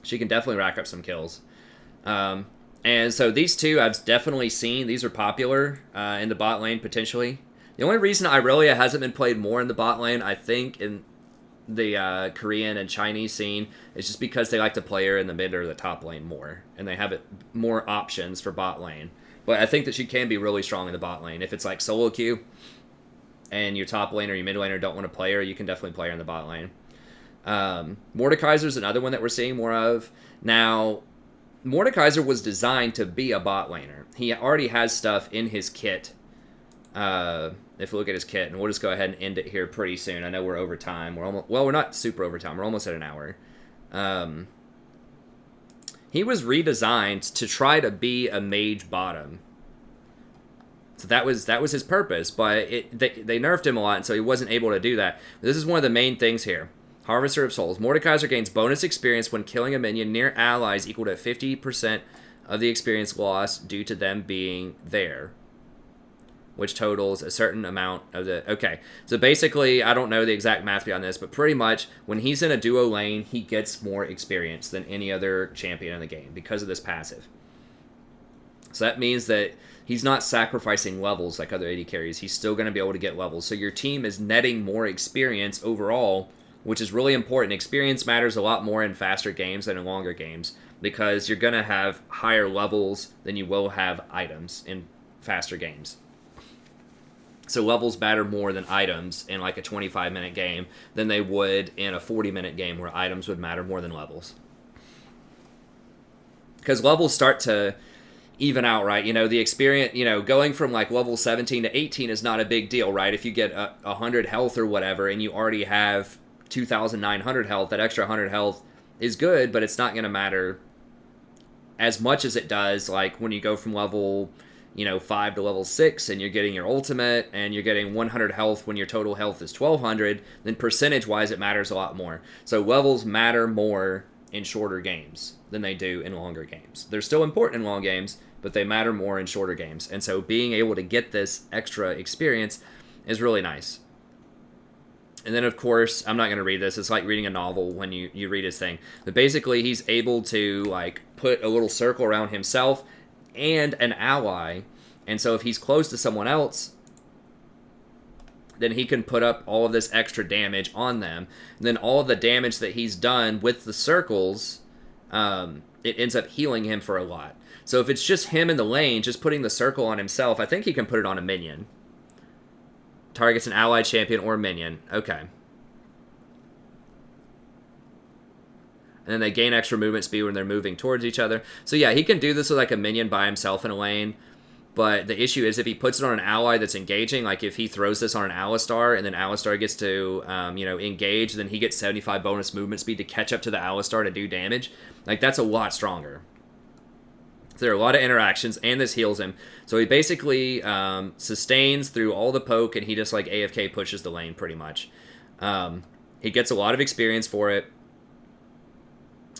she can definitely rack up some kills. And so these two I've definitely seen. These are popular in the bot lane, potentially. The only reason Irelia hasn't been played more in the bot lane, I think, in the Korean and Chinese scene, is just because they like to play her in the mid or the top lane more. And they have more options for bot lane. But I think that she can be really strong in the bot lane. If it's like solo queue and your top lane or your mid laner don't want to play her, you can definitely play her in the bot lane. Mordekaiser's another one that we're seeing more of. Now, Mordekaiser was designed to be a bot laner. He already has stuff in his kit. If we look at his kit, and we'll just go ahead and end it here pretty soon. I know we're over time. We're not super over time. We're almost at an hour. He was redesigned to try to be a mage bottom. So that was his purpose, but they nerfed him a lot, and so he wasn't able to do that. This is one of the main things here. Harvester of Souls. Mordekaiser gains bonus experience when killing a minion near allies equal to 50% of the experience lost due to them being there, which totals a certain amount of the... Okay, so basically, I don't know the exact math behind this, but pretty much, when he's in a duo lane, he gets more experience than any other champion in the game because of this passive. So that means that he's not sacrificing levels like other 80 carries. He's still going to be able to get levels. So your team is netting more experience overall, which is really important. Experience matters a lot more in faster games than in longer games because you're going to have higher levels than you will have items in faster games. So levels matter more than items in like a 25-minute game than they would in a 40-minute game where items would matter more than levels. Because levels start to even out, right? The experience, going from like level 17 to 18 is not a big deal, right? If you get 100 health or whatever and you already have 2,900 health, that extra 100 health is good, but it's not going to matter as much as it does like when you go from level 5 to level 6 and you're getting your ultimate and you're getting 100 health when your total health is 1,200, then percentage wise it matters a lot more. So levels matter more in shorter games than they do in longer games. They're still important in long games, but they matter more in shorter games. And so being able to get this extra experience is really nice. And then, of course, I'm not going to read this. It's like reading a novel when you read his thing. But basically, he's able to like put a little circle around himself and an ally. And so if he's close to someone else, then he can put up all of this extra damage on them. And then all of the damage that he's done with the circles, it ends up healing him for a lot. So if it's just him in the lane, just putting the circle on himself, I think he can put it on a minion. Targets an allied champion or minion. Okay. And then they gain extra movement speed when they're moving towards each other. So yeah, he can do this with like a minion by himself in a lane. But the issue is if he puts it on an ally that's engaging, like if he throws this on an Alistar and then Alistar gets to, engage, then he gets 75 bonus movement speed to catch up to the Alistar to do damage. Like that's a lot stronger. There are a lot of interactions, and this heals him. So he basically sustains through all the poke, and he just like AFK pushes the lane pretty much. He gets a lot of experience for it.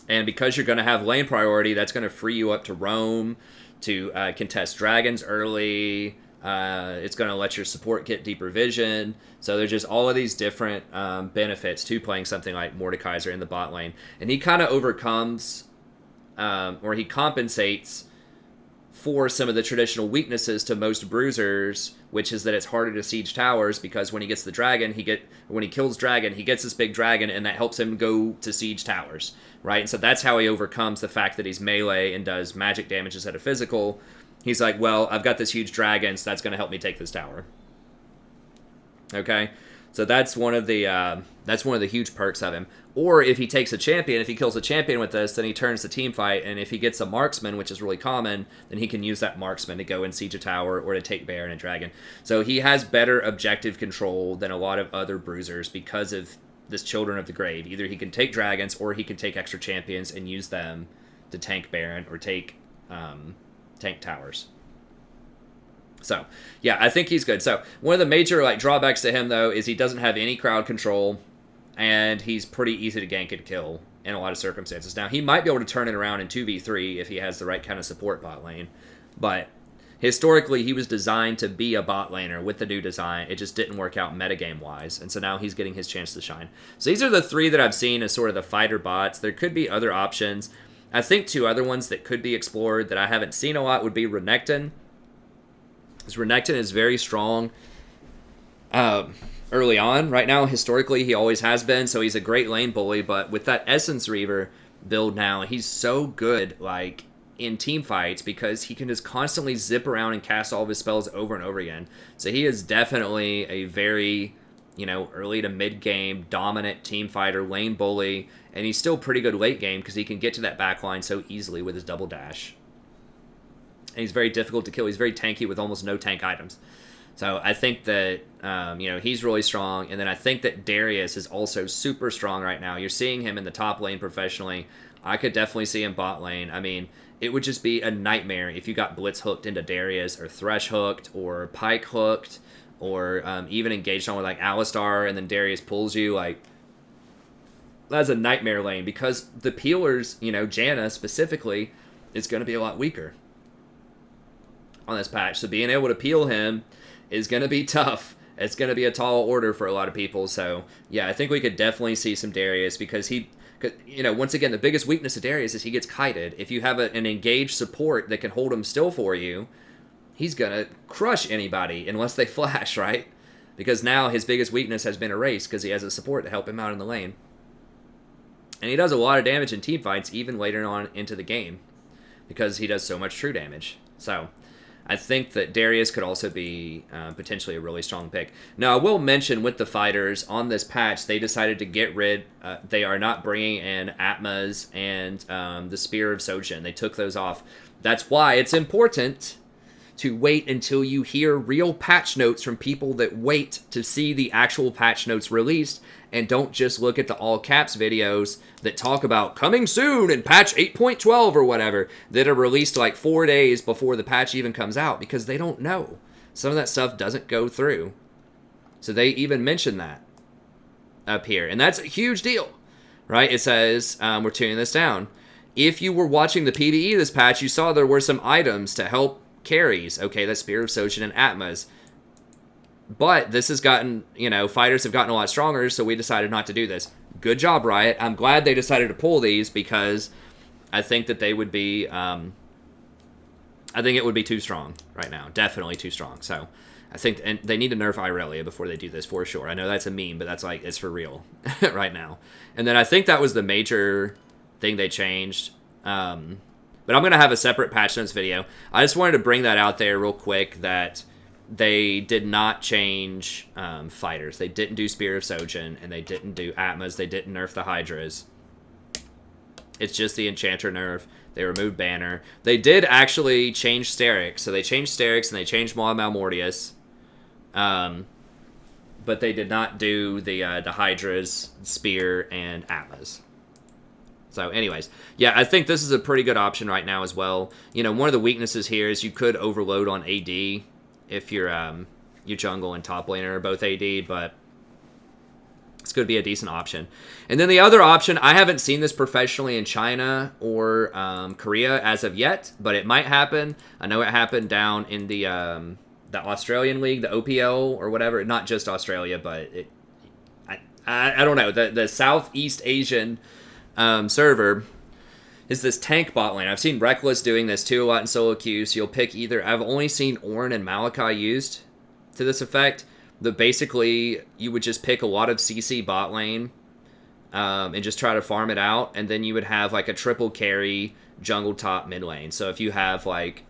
And because you're going to have lane priority, that's going to free you up to roam, to contest dragons early. It's going to let your support get deeper vision. So there's just all of these different benefits to playing something like Mordekaiser in the bot lane. And he kind of overcomes, or he compensates for some of the traditional weaknesses to most bruisers, which is that it's harder to siege towers because when he gets the dragon, when he kills dragon, he gets this big dragon, and that helps him go to siege towers, right? And so that's how he overcomes the fact that he's melee and does magic damage instead of physical. He's like, well, I've got this huge dragon, so that's going to help me take this tower. Okay, so that's one of the huge perks of him. Or if he takes a champion, if he kills a champion with this, then he turns the team fight, and if he gets a marksman, which is really common, then he can use that marksman to go and siege a tower or to take Baron and Dragon. So he has better objective control than a lot of other bruisers because of this Children of the Grave. Either he can take dragons or he can take extra champions and use them to tank Baron or tank towers. So, yeah, I think he's good. So, one of the major drawbacks to him, though, is he doesn't have any crowd control, and he's pretty easy to gank and kill in a lot of circumstances. Now, he might be able to turn it around in 2v3 if he has the right kind of support bot lane, but historically, he was designed to be a bot laner with the new design. It just didn't work out metagame-wise, and so now he's getting his chance to shine. So these are the three that I've seen as sort of the fighter bots. There could be other options. I think two other ones that could be explored that I haven't seen a lot would be Renekton. Because Renekton is very strong early on. Right now, historically, he always has been, so he's a great lane bully. But with that Essence Reaver build now, he's so good in team fights because he can just constantly zip around and cast all of his spells over and over again. So he is definitely a very, early to mid-game dominant team fighter, lane bully, and he's still pretty good late game because he can get to that backline so easily with his double dash. And he's very difficult to kill. He's very tanky with almost no tank items. So I think that, he's really strong. And then I think that Darius is also super strong right now. You're seeing him in the top lane professionally. I could definitely see him bot lane. I mean, it would just be a nightmare if you got Blitz hooked into Darius or Thresh hooked or Pike hooked or even engaged on with Alistar and then Darius pulls you. That's a nightmare lane because the peelers, Janna specifically, is going to be a lot weaker on this patch. So being able to peel him is going to be tough. It's going to be a tall order for a lot of people. So yeah, I think we could definitely see some Darius because once again, the biggest weakness of Darius is he gets kited. If you have an engaged support that can hold him still for you, he's going to crush anybody unless they flash, right? Because now his biggest weakness has been erased because he has a support to help him out in the lane. And he does a lot of damage in team fights even later on into the game because he does so much true damage. So I think that Darius could also be potentially a really strong pick. Now, I will mention with the fighters on this patch, they decided to get rid. They are not bringing in Atmas and the Spear of Sojin. They took those off. That's why it's important to wait until you hear real patch notes from people that wait to see the actual patch notes released, and don't just look at the all caps videos that talk about coming soon and patch 8.12 or whatever that are released like 4 days before the patch even comes out, because they don't know. Some of that stuff doesn't go through. So they even mention that up here, and that's a huge deal, right? It says, we're tuning this down. If you were watching the PvE this patch, you saw there were some items to help carries. Okay, that's Spear of Sojin and Atmas. But this has gotten, fighters have gotten a lot stronger, so we decided not to do this. Good job, Riot. I'm glad they decided to pull these, because I think that they would be, I think it would be too strong right now. Definitely too strong. So I think and they need to nerf Irelia before they do this, for sure. I know that's a meme, but that's like, it's for real right now. And then I think that was the major thing they changed. But I'm going to have a separate patch notes video. I just wanted to bring that out there real quick, that they did not change fighters. They didn't do Spear of Sojin, and they didn't do Atmas. They didn't nerf the Hydras. It's just the Enchanter nerf. They removed Banner. They did actually change Sterix. So they changed Sterix, and they changed Maw Malmortius. But they did not do the Hydras, Spear, and Atmas. So anyways, yeah, I think this is a pretty good option right now as well. One of the weaknesses here is you could overload on AD if your jungle and top laner are both AD, but this could be a decent option. And then the other option, I haven't seen this professionally in China or Korea as of yet, but it might happen. I know it happened down in the Australian League, the OPL or whatever. Not just Australia, but I don't know. The Southeast Asian server is this tank bot lane. I've seen Reckless doing this too a lot in solo queues. So you'll pick either. I've only seen Ornn and Malachi used to this effect. That basically you would just pick a lot of CC bot lane and just try to farm it out, and then you would have like a triple carry jungle top mid lane. So if you have like,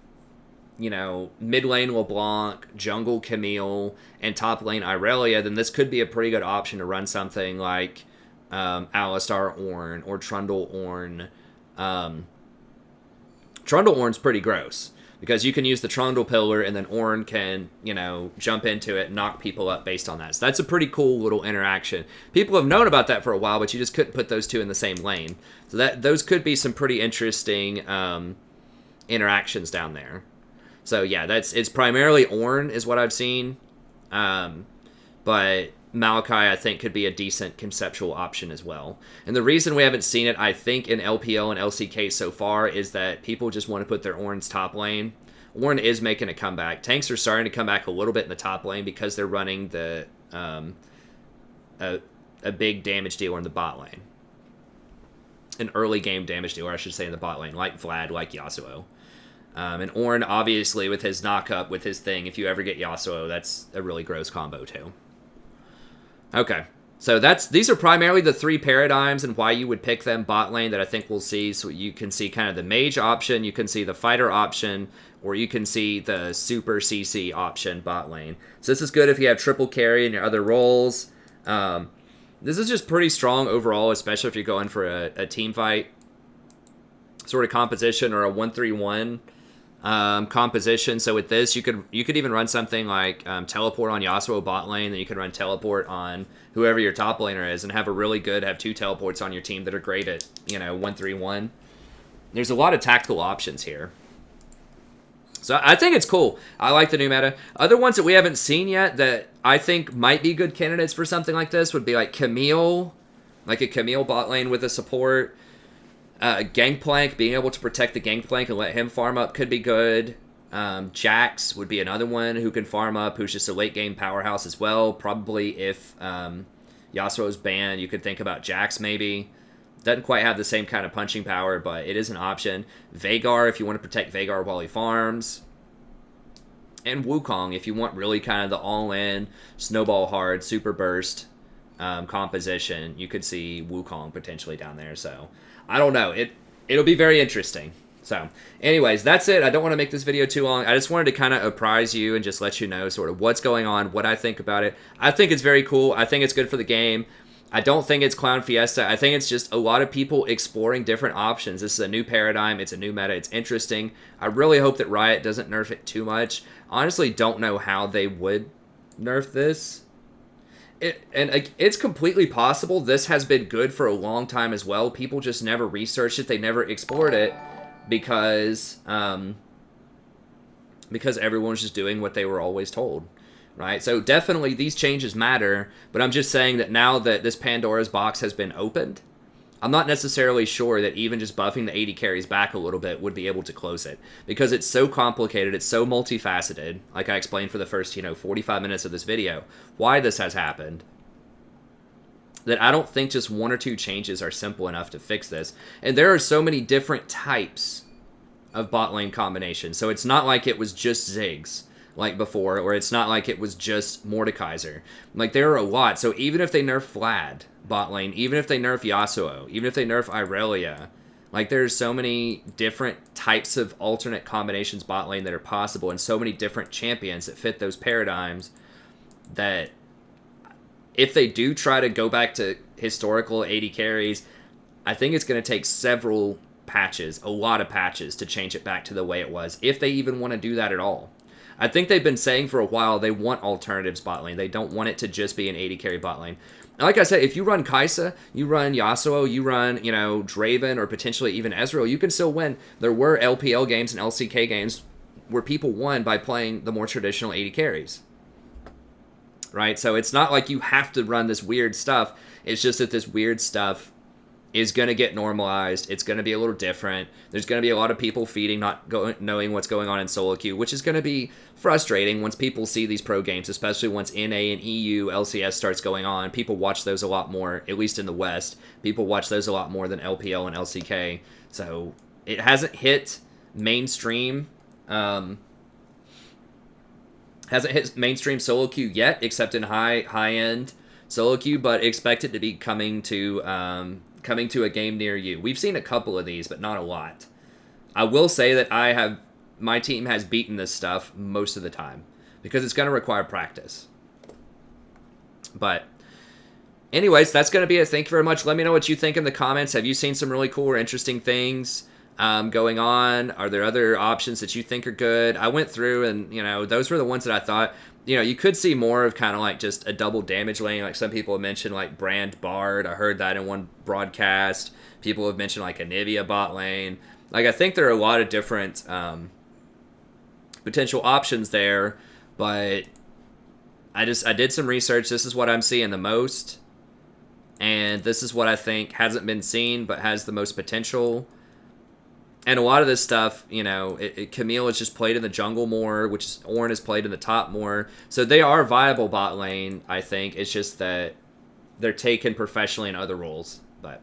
mid lane LeBlanc, jungle Camille, and top lane Irelia, then this could be a pretty good option to run something like Alistar Ornn or Trundle Ornn. Trundle Ornn's pretty gross, because you can use the Trundle Pillar, and then Ornn can, jump into it and knock people up based on that. So that's a pretty cool little interaction. People have known about that for a while, but you just couldn't put those two in the same lane. So those could be some pretty interesting interactions down there. So yeah, it's primarily Ornn is what I've seen. But Malachi, I think, could be a decent conceptual option as well. And the reason we haven't seen it, I think, in LPL and LCK so far is that people just want to put their Ornn's top lane. Ornn is making a comeback. Tanks are starting to come back a little bit in the top lane because they're running the a big damage dealer in the bot lane. An early game damage dealer, I should say, in the bot lane, like Vlad, like Yasuo. And Ornn, obviously, with his knock-up, with his thing, if you ever get Yasuo, that's a really gross combo, too. Okay, so these are primarily the three paradigms and why you would pick them bot lane that I think we'll see. So you can see kind of the mage option, you can see the fighter option, or you can see the super CC option bot lane. So this is good if you have triple carry in your other roles. This is just pretty strong overall, especially if you're going for a team fight sort of composition or a 1-3-1 composition. So with this, you could even run something like teleport on Yasuo bot lane, then you could run teleport on whoever your top laner is, and have two teleports on your team that are great at 1-3-1. There's a lot of tactical options here. So I think it's cool. I like the new meta. Other ones that we haven't seen yet that I think might be good candidates for something like this would be like Camille, like a Camille bot lane with a support. Gangplank, being able to protect the Gangplank and let him farm up could be good. Jax would be another one who can farm up, who's just a late game powerhouse as well. Probably if Yasuo's banned, you could think about Jax maybe. Doesn't quite have the same kind of punching power, but it is an option. Veigar, if you want to protect Veigar while he farms. And Wukong, if you want really kind of the all-in, snowball hard, super burst composition, you could see Wukong potentially down there. So I don't know. It'll be very interesting. So, anyways, that's it. I don't want to make this video too long. I just wanted to kind of apprise you and just let you know sort of what's going on, what I think about it. I think it's very cool. I think it's good for the game. I don't think it's Clown Fiesta. I think it's just a lot of people exploring different options. This is a new paradigm. It's a new meta. It's interesting. I really hope that Riot doesn't nerf it too much. Honestly, don't know how they would nerf this. It's completely possible this has been good for a long time as well. People just never researched it. They never explored it because everyone's just doing what they were always told. Right, so definitely these changes matter, but I'm just saying that now that this Pandora's box has been opened, I'm not necessarily sure that even just buffing the 80 carries back a little bit would be able to close it, because it's so complicated, it's so multifaceted, like I explained for the first, 45 minutes of this video, why this has happened, that I don't think just one or two changes are simple enough to fix this. And there are so many different types of bot lane combinations, so it's not like it was just Ziggs like before, or it's not like it was just Mordekaiser. Like, there are a lot. So even if they nerf Vlad bot lane, even if they nerf Yasuo, even if they nerf Irelia, like, there's so many different types of alternate combinations bot lane that are possible, and so many different champions that fit those paradigms, that if they do try to go back to historical 80 carries, I think it's going to take several patches, a lot of patches, to change it back to the way it was, if they even want to do that at all. I think they've been saying for a while they want alternatives bot lane. They don't want it to just be an 80 carry bot lane. Like I said, if you run Kai'Sa, you run Yasuo, you run, Draven, or potentially even Ezreal, you can still win. There were LPL games and LCK games where people won by playing the more traditional 80 carries. Right? So it's not like you have to run this weird stuff. It's just that this weird stuff is going to get normalized. It's going to be a little different. There's going to be a lot of people feeding, knowing what's going on in solo queue, which is going to be frustrating once people see these pro games, especially once NA and EU LCS starts going on. People watch those a lot more, at least in the West. People watch those a lot more than LPL and LCK. So it hasn't hit mainstream. Hasn't hit mainstream solo queue yet, except in high-end solo queue, but expect it to be coming to a game near you. We've seen a couple of these, but not a lot. I will say that my team has beaten this stuff most of the time, because it's going to require practice. But anyways, that's going to be it. Thank you very much. Let me know what you think in the comments. Have you seen some really cool or interesting things going on? Are there other options that you think are good? I went through and, those were the ones that I thought, you could see more of kind of like just a double damage lane. Like some people have mentioned like Brand Bard. I heard that in one broadcast. People have mentioned like Anivia bot lane. Like, I think there are a lot of different potential options there, but I did some research. This is what I'm seeing the most, and this is what I think hasn't been seen but has the most potential. And a lot of this stuff, Camille is just played in the jungle more, which is Ornn is played in the top more. So they are viable bot lane, I think. It's just that they're taken professionally in other roles. But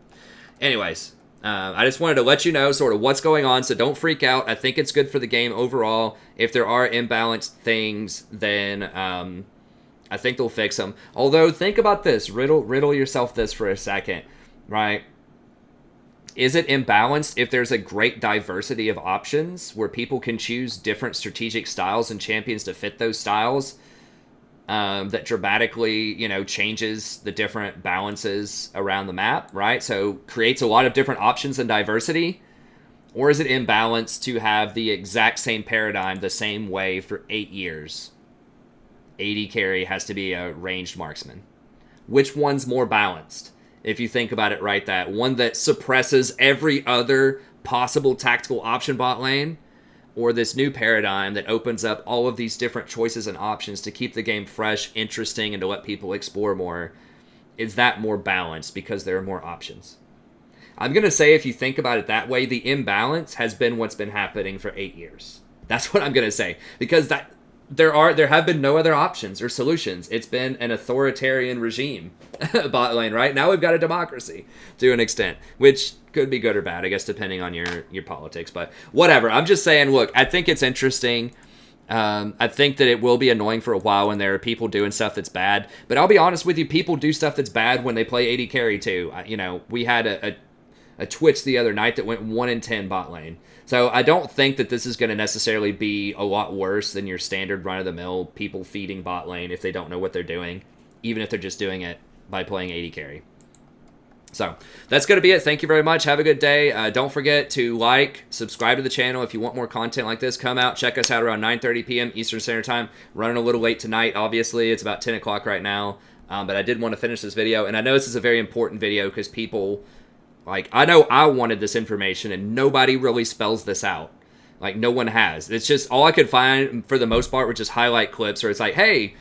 anyways, I just wanted to let you know sort of what's going on, so don't freak out. I think it's good for the game overall. If there are imbalanced things, then I think they'll fix them. Although, think about this. Riddle yourself this for a second, right? Is it imbalanced if there's a great diversity of options where people can choose different strategic styles and champions to fit those styles that dramatically, changes the different balances around the map, right? So creates a lot of different options and diversity? Or is it imbalanced to have the exact same paradigm the same way for 8 years? 80 carry has to be a ranged marksman. Which one's more balanced? If you think about it right, that one that suppresses every other possible tactical option bot lane, or this new paradigm that opens up all of these different choices and options to keep the game fresh, interesting, and to let people explore more, is that more balanced because there are more options? I'm going to say, if you think about it that way, the imbalance has been what's been happening for 8 years. That's what I'm going to say, because there have been no other options or solutions. It's been an authoritarian regime, bot lane, right? Now we've got a democracy to an extent, which could be good or bad, I guess, depending on your politics. But whatever. I'm just saying, look, I think it's interesting. I think that it will be annoying for a while when there are people doing stuff that's bad. But I'll be honest with you, people do stuff that's bad when they play 80 carry too. We had a a Twitch the other night that went 1-10 bot lane. So I don't think that this is going to necessarily be a lot worse than your standard run-of-the-mill people feeding bot lane if they don't know what they're doing, even if they're just doing it by playing AD carry. So that's going to be it. Thank you very much. Have a good day. Don't forget to like, subscribe to the channel if you want more content like this. Come out, check us out around 9:30 p.m. Eastern Standard Time. Running a little late tonight, obviously. It's about 10 o'clock right now. But I did want to finish this video. And I know this is a very important video because people, like, I know I wanted this information and nobody really spells this out. Like, no one has. It's just all I could find for the most part were just highlight clips where it's like, hey,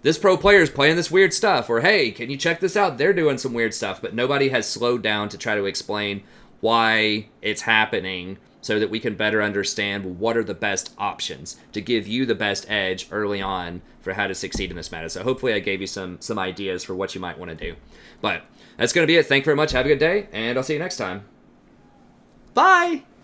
this pro player is playing this weird stuff, or hey, can you check this out? They're doing some weird stuff, but nobody has slowed down to try to explain why it's happening so that we can better understand what are the best options to give you the best edge early on for how to succeed in this meta. So hopefully I gave you some ideas for what you might want to do. But that's going to be it. Thank you very much. Have a good day, and I'll see you next time. Bye!